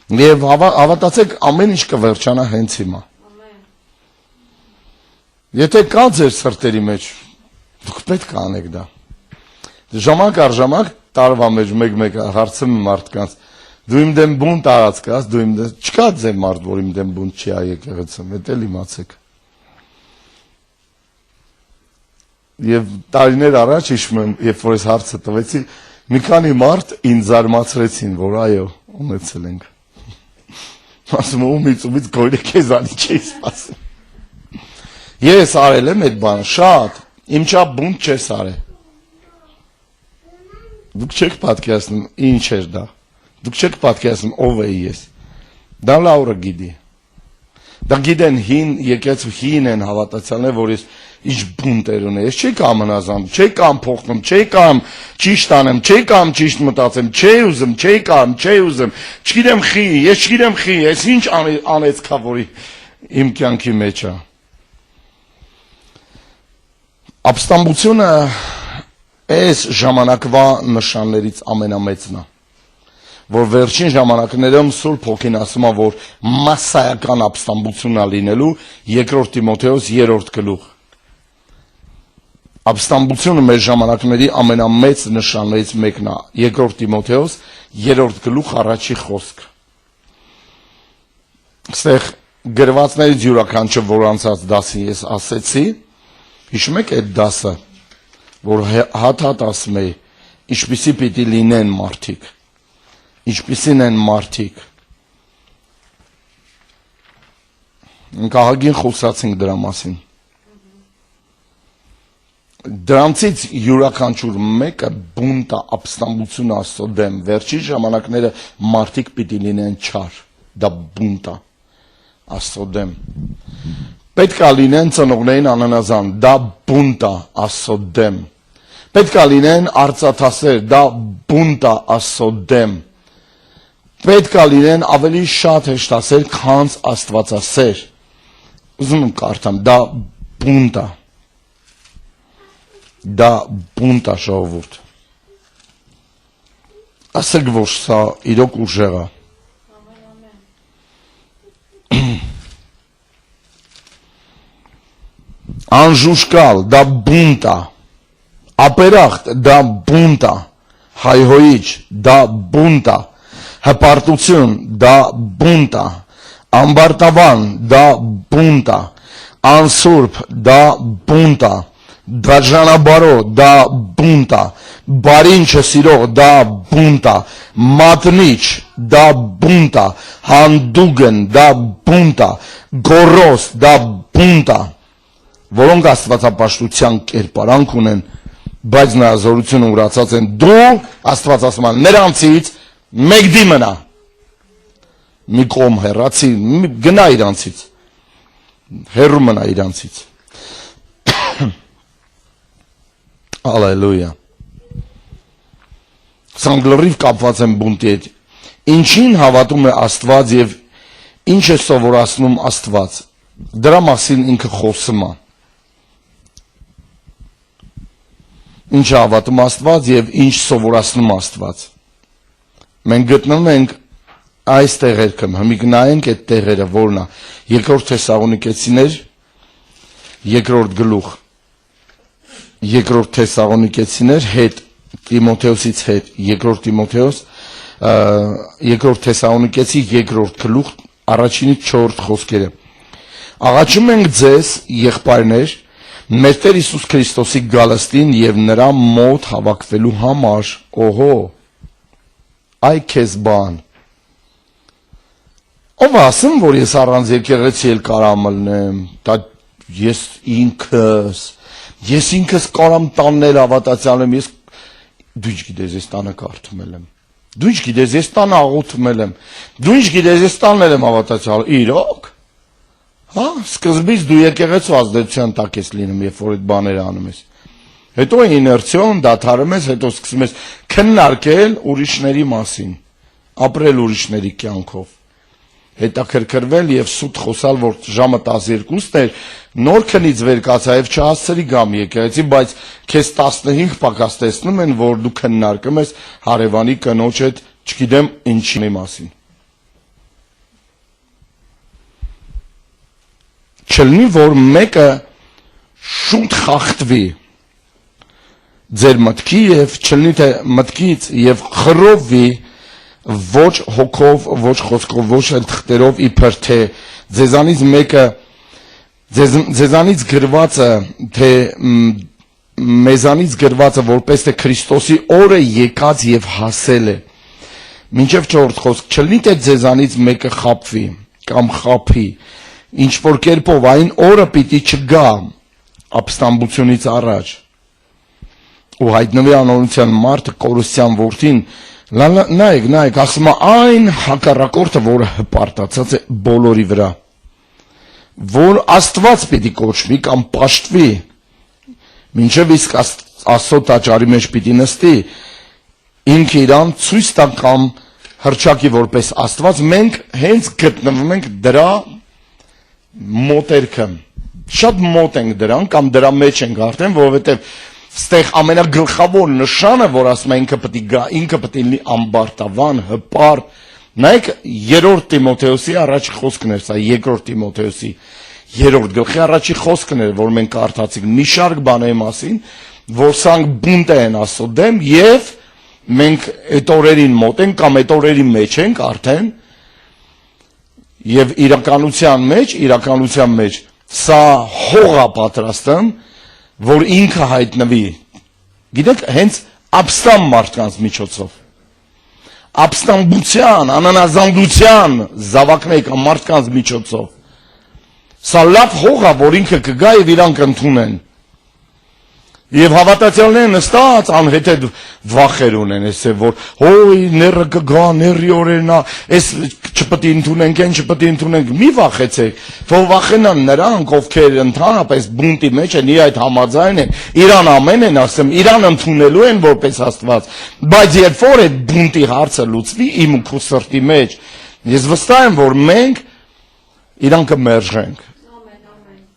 Եվ հավատացեք, ամեն ինչ կվերջանա հենց հիմա։ Եթե կա ձեր սրտերի մեջ, դուք պետք է անեք դա։ Ժամանակ առ ժամանակ տարվա մեջ մեկ հարցնում մարդկանց, դու իմ դեմ բուն տարած կաս, դու իմ դեմ, չկա ձեր մարդ, որ իմ դեմ բուն չի եկեղեցում, դա էլ իմացեք։ Եվ տարիներ առաջ հիշում եմ, երբ որ այս հարցը տվեցի, մի քանի մարդ ինձ զարմացրեցին, որ այո, ունեցել ենք։ Ասում եմ, ումից գոյրը քեզանի չի սպասում։ Ես արել եմ այդ բանը, շատ, իմ չափ բուն չես արել։ Դուք չեք պատկերացնում ինչ էր դա։ Դուք չեք պատկերացնում ով էի ես։ Դա Լաուրը գիտի։ Դա գիտեն հին եկեղեցու հին են հավատացյալներ, որ ես ինչ բունտեր ունեմ։ Ես չի կամ մնազամ, չի կամ փոխնում, չի կամ ճիշտ անեմ, չի կամ ճիշտ մտածեմ, չի ուզում, չի կամ, չի ուզում։ Չգիտեմ խի, ես չգիտեմ խի, ես ինչ անեց կա, որի իմ կյանքի մեջ է։ Ապստամբությունը այս ժամանակվա նշաններից ամենամեծն է, որ վերջին ժամանակներում Սուրբ Հոգին ասում է, որ մասսայական ապստամբությունն է լինելու 2 Տիմոթեոս 3-րդ գլուխ։ Ապստամբությունը մեր ժամանակների ամենամեծ նշաններից մեկն է 2 Տիմոթեոս 3-րդ գլուխ առաջի խոսք։ Այստեղ գրվածներից յուրաքանչյուր, որ անցած դասին ես ասեցի, հիշում եք այդ դասը, որ հատ ասում է, ինչպիսի պիտի լինեն մարդիկ, ինչպիսին են մարդիկ։ Ահագին խոսացինք դրա մասին։ Դրանցից յուրաքանչյուր մեկը բունտա ապստամբություն Աստծո դեմ, վերջին ժամանակները մարդիկ պիտի լինեն չար, դա բունտա Աստծո դեմ։ Պետք է լինեն ծնողներին անանազան, դա բունտա Աստծո դեմ։ Պետք է լինեն արծաթասեր, դա բունտա Աստծո դեմ։ Պետք է լինեն ավելի շատ հեշտասեր, քան աստվածասեր։ Ուզում եմ կարդամ, դա բունտա։ Դա բունտա ժողովուրդ։ Ասեք, որ սա իրոք ուժեղ է։ Անժուշկալ, դա բունտա, ապերախտ, դա բունտա, հայհոյիչ, դա բունտա, հպարտություն, դա բունտա, ամբարտավան, դա բունտա, անսուրբ, դա բունտա, դաժանաբարո, դա բունտա, բարին չսիրող, դա բունտա, մատնիչ, դա բունտա, հանդուգն, դա բունտա, գորոս, դա բունտա, որոնք աստվածապաշտության կերպարանք ունեն, բայց նայազորությունը ուրացած են, դու Աստված ասում է, նրանցից մեկ դիմնա, մի կողմ հեռացի, գնա իրանցից, հեռու մնա իրանցից։ Ալելույա։ Սան լրիվ կապված են բունտի հետ, ինչին հավատում է Աստված և ինչ է սովորացնում Աստված, դրա մասին ինքը խոսում է։ Ինչ է հավատում Աստված և ինչ սովորացնում Աստված։ Մենք գտնվում ենք այս տեղերքում, հմիկ նայենք այդ տեղերը, որն է 2 Թեսաղոնիկեցիներ 2-րդ գլուխ, 2 Թեսաղոնիկեցիներ հետ, Տիմոթեոսից հետ, 2 Տիմոթեոս, 2 Թեսաղոնիկեցի 2-րդ գլուխ, առաջինից 4 խոսքերը։ Աղաչում ենք ձեզ, եղբայրներ, մեր Տեր Հիսուս Քրիստոսի գալստին և նրա մոտ հավաքվելու համար, օհո, այ քեզ բան։ Ով ասում, որ ես առանց եկեղեցի էլ կարամ ելնեմ, դա ես ինքս կարամ տանել հավատացյալեմ, դու ինչ գիտես, ես տանը կարդում եմ, դու ինչ գիտես, ես տանը աղոթում եմ, դու ինչ գիտես, ես տանել եմ հավատացյալ, իրոք, հա, սկզբից դու եկեղեցու ազդեցության տակ ես լինում, երբ որ այդ բաները անում ես, հետո իներցիոն դադարում ես, հետո սկսում ես քննարկել ուրիշների մասին, ապրել ուրիշների կյանքով, հետաքրքրվել և սուտ խոսալ, որ ժամը 12-ն էր, նոր քնից վեր կացա և չհասցրի գամ եկեղեցի, բայց քեզ 15 պակաս տեսնում են, որ դու քննարկում ես հարևանի կնոջ հետ, չգիտեմ ինչի մասին։ չլինի, որ մեկը շուտ խախտվի ձեր մտքի եւ չլինի թե մտքից եւ խռովվի ոչ հոգով, ոչ խոսքով, ոչ էլ թղթերով իբր թե ձեզանից մեկը ձեզանից գրվածը թե մեզանից գրվածը որպես թե Քրիստոսի օրը եկած եւ հասել է մինչեւ 4 խոսք չլինի թե ձեզանից մեկը խաբվի կամ խափի ինչ որ կերպով այն օրը պիտի չգա ապստամբությունից առաջ ու հայտնվի անօրինության մարդը Կորուսյան որդին նայեք ասում է այն հակառակորդը որը հպարտացած է բոլորի վրա որ Աստված պիտի կոչվի կամ պաշտվի մինչև իսկ Աստծո տաճարի մեջ պիտի նստի ինքը իրան ցույց տա կամ հրճակի որպես Աստված մենք հենց գտնվում ենք դրա մոտերքը շատ մոտ ենք դրան կամ դրա մեջ ենք արդեն որովհետև ստեղ ամենագլխավոր նշանը որ ասում է ինքը պետք է գա ինքը պետք է լինի ամբարտավան հպարտ նայեք 3 Տիմոթեոսի առաջի խոսքն էր սա 2 Տիմոթեոսի 3 գլխի առաջի խոսքն էր որ մենք կարդացինք մի շարք բաների մասին որ սրանք բունտ են Աստծո դեմ եւ մենք այդ օրերին մոտ ենք կամ այդ օրերի մեջ ենք արդեն եւ իրականության մեջ սա հողա պատրաստում որ ինքը հայտնվի գիտեք հենց ապստամբ մարդկանց միջոցով ապստամբության անանազանդության զավակներ կամ մարդկանց միջոցով սա լավ հող է որ ինքը կգա եւ իրանք ընդունեն եւ հավատացյալները նստած անհեթեթ վախեր ունեն այսե որ հոյ ները կգա ների օրերն այս չպետք է ընդունենք այն չպետք է ընդունենք մի վախեցեք թող վախենան նրանք ովքեր ընդհանրապես բունտի մեջ են իր այդ համաձայն են իրան ամեն են ասում իրան ընդունելու են որպես Աստված բայց երբ որ այդ բունտի հարցը լուծվի իմ ու քո սրտի մեջ ես վստահ եմ որ մենք իրան կմերժենք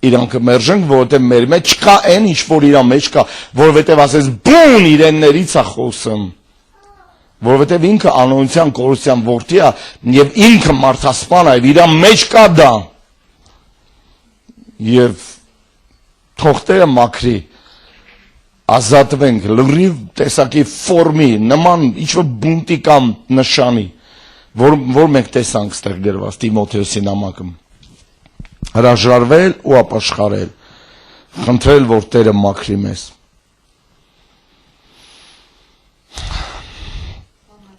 իրանք մերժենք, որովհետև մեր մեջ չկա այն, ինչ որ իրա մեջ կա, որովհետև ասես բուն իրեններից է խոսում, որովհետև ինքը անօրինության Կորուսյան որդի է եւ ինքը մարդասպան է, իրա մեջ կա դա եւ թողտերը մաքրի, ազատվենք, լրիվ տեսակի ֆորմի, նման ինչ որ բունտի կամ նշանի, որ մենք տեսանք ստեղ գրված Տիմոթեոսի նամակում հրաժարվել ու ապաշխարել խնդրել որ Տերը մաքրի մեզ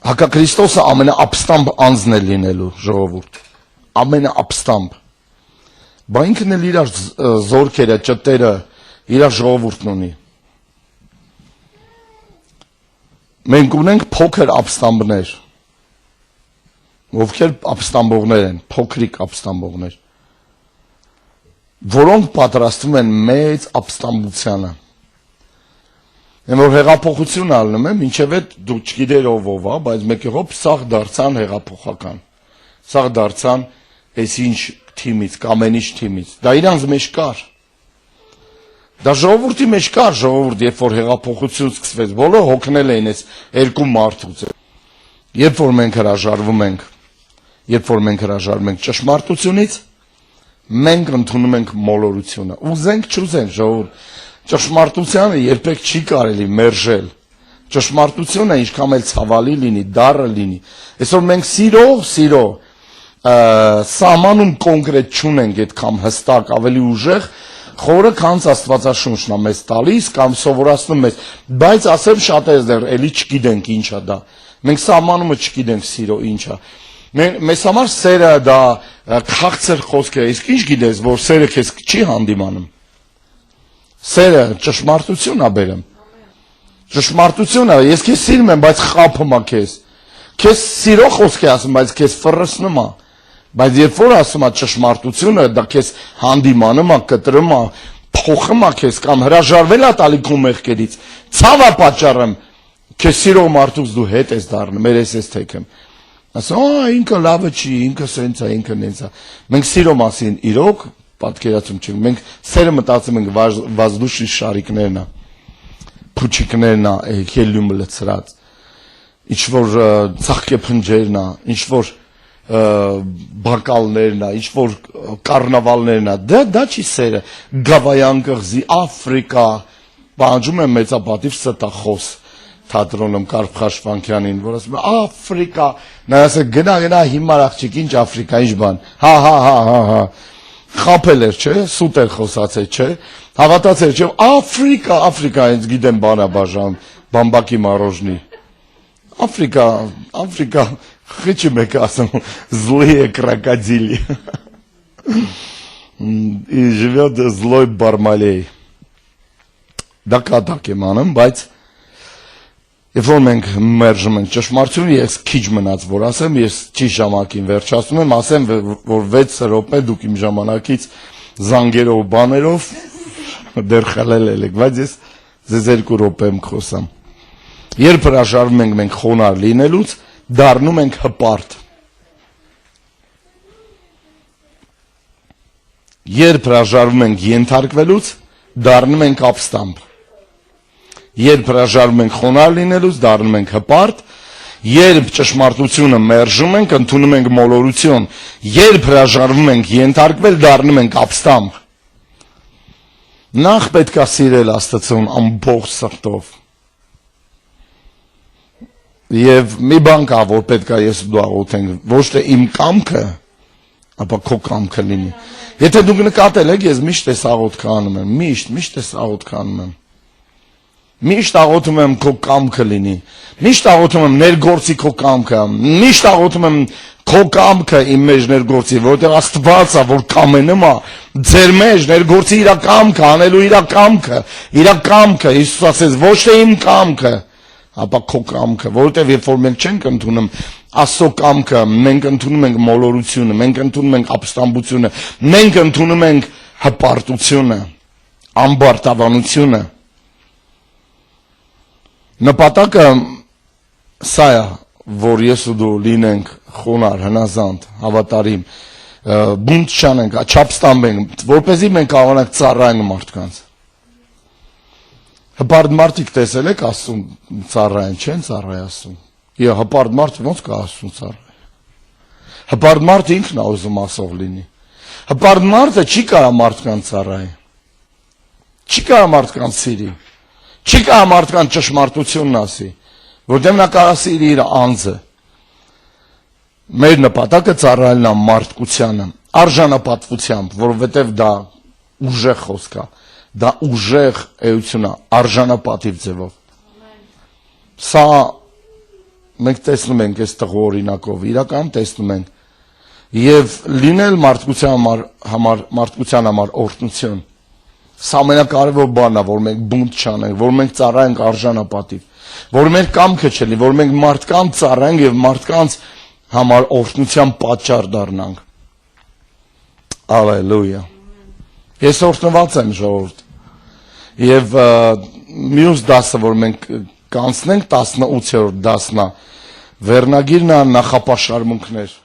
Հակաքրիստոսը ամենաապստամբ անձն է լինելու ժողովուրդ ամենաապստամբ բա ինքն էլ իր զորքերը ճտերը իր ժողովուրդն ունի մենք ունենք փոքր ապստամբներ ովքեր ապստամբողներ են փոքրիկ ապստամբողներ որոնք պատրաստվում են մեծ ապստամբությանը Եմ որ հեղափոխություն ալնում եմ, ինչև այդ դու չգիտեր ով է, բայց մեկեղով սաղ դարձան հեղափոխական, սաղ դարձան այս ինչ թիմից, կամ այն ինչ թիմից, դա իրանց մեջ կար, դա ժողովուրդի մեջ կար, ժողովուրդ, երբ որ հեղափոխություն սկսվեց, բոլոր հոգնել էին այս երկու մարդուց, երբ որ մենք հրաժարվում ենք ճշմարտությունից, մենք ընդունում ենք մոլորությունը, ուզենք չուզենք ժողովուրդ, ճշմարտությանը երբեք չի կարելի մերժել, ճշմարտությունը ինչքան էլ ցավալի լինի, դառը լինի, այսօր մենք սիրո, սահմանում կոնկրետ չունենք այդքան հստակ, ավելի ուժեղ, խորը քանց Աստվածաշունչն է մեզ տալիս կամ սովորացնում մեզ, բայց ասեմ շատերս դեռ էլի չգիտենք ինչա դա, մենք սահմանումը չգիտենք սիրո ինչա, մեզ համար սերը դա քաղցր խոսք է, իսկ ինչ գիտես, որ սերը քեզ չի հանդիմանում, սերը ճշմարտություն է բերում, ճշմարտություն է, ես քեզ սիրում եմ, բայց խաբում է քեզ սիրո խոսք է ասում, բայց քեզ ֆռսնում է, բայց երբ որ ասում է ճշմարտությունը, դա քեզ հանդիմանում է, կտրում է, փոխում է քեզ կամ հրաժարվել է տալի քո մեղքերից, ցավ է պատճառում, քեզ սիրող մարդուց դու հետ ես դառնում, մեր ես թեքեմ, ասում, ինքը լավը չի, ինքը սենց է, ինքը նենց է, մենք սիրո մասին իրոք պատկերացում չենք, մենք սերը մտածում ենք վազդուշի շարիկներն է, փուչիկներն է, հելիում լցրած, ինչ որ ծաղկե փնջերն է, ինչ որ բակալներն է, ինչ որ կառնավալներն է, դա չի սերը, Գավայան կղզի, Աֆրիկա, պահանջում եմ մեծապատիվ ստախոս թատրոնում Կարփ Խաչվանքյանին, որ ասում է Աֆրիկա, նա ասել գնա հիմար աղջիկ, ինչ Աֆրիկա, ինչ բան, հա, խապել էր, չէ, սուտ էր խոսացել, չէ, հավատացել, չէ, Աֆրիկա, հենց գիտեմ բանաբաժան, բամբակի մարոժնի, Աֆրիկա, խիչի մեկ ասում, злые крокодили, и живет злой Бармалей, դա կատակ եմ անում, բայց երբ որ մենք մերժում ենք ճշմարտությունը, ես քիչ մնաց, որ ասեմ, ես չի ժամանակին վերջացնում եմ, ասեմ, որ 6 րոպե դուք իմ ժամանակից զանգերով, բաներով դեռ խլել եք, բայց ես ձեզ 2 րոպե եմ խոսամ։ Երբ հրաժարվում ենք մենք խոնարհ լինելուց, դառնում ենք հպարտ։ Երբ հրաժարվում ենք ենթարկվելուց, դառնում ենք ապստամբ։ Երբ հրաժարվում ենք խոնարհ լինելուց, դառնում ենք հպարտ, երբ ճշմարտությունը մերժում ենք, ընդունում ենք մոլորություն, երբ հրաժարվում ենք ենթարկվել, դառնում ենք ապստամբ։ Նախ պետք է սիրել Աստծուն ամբողջ սրտով։ Եվ մի բան կա, որ պետք է ես դու աղոթենք, ոչ թե իմ կամքը, ապա քո կամքը լինի։ Եթե դուք նկատել եք, ես միշտ այս աղոթքը անում եմ, միշտ այս աղոթքը անում եմ։ Միշտ աղոթում եմ քո կամքը լինի, միշտ աղոթում եմ ներգործի քո կամքը, միշտ աղոթում եմ քո կամքը իմ մեջ ներգործի, որովհետև Աստված է, որ կամենում է ձեր մեջ ներգործի իր կամքը, անելու իր կամքը, Հիսուս ասեց, ոչ թե իմ կամքը, ապա քո կամքը, որովհետև երբ որ մենք չենք ընդունում Աստծո կամքը, մենք ընդունում ենք մոլորությունը, մենք ընդունում ենք ապստամբությունը, մենք ընդունում ենք հպարտությունը, ամբարտավանությունը։ Նպատակը սա է, որ ես ու դու լինենք խոնարհ, հնազանդ, հավատարիմ, բունտ չանենք, չապստամբենք, որպեսզի մենք կարողանանք ծառայենք մարդկանց։ Հպարտ մարդիկ տեսել եք Աստծուն ծառայեն, չեն ծառայ Աստծուն։ Եվ հպարտ մարդը ոնց կա Աստծուն ծառայ։ Հպարտ մարդը ինքն է ուզում ասող լինի։ Հպարտ մարդը չի կարող մարդկանց ծառայ։ Չի կարող մարդկանց սիրի։ Չի կարող մարդկանց ճշմարտությունն ասի, որտեղ նա կարող սիրի իր անձը։ Մեր նպատակը ծառայելն է մարդկությանը, արժանապատվությամբ, որովհետև դա ուժեղ խոսք է, դա ուժեղ էություն է, արժանապատիվ ձևով։ Սա մենք տեսնում ենք այս տղու օրինակով, իրական տեսնում ենք, եւ լինել մարդկության համար օրհնություն։ Սա ամենակարևոր բանն է, որ մենք բունտ չանենք, որ մենք ծառայենք արժանապատիվ, որ մեր կամքը չլինի, որ մենք մարդկանց ծառայենք եւ մարդկանց համար օրհնության պատճառ դառնանք։ Ալելույա։ Ես օրհնված եմ ժողովուրդ։ Եվ մյուս դասը, որ մենք կանցնենք 18-րդ դասն է, վերնագիրն է նախապաշարմունքներ։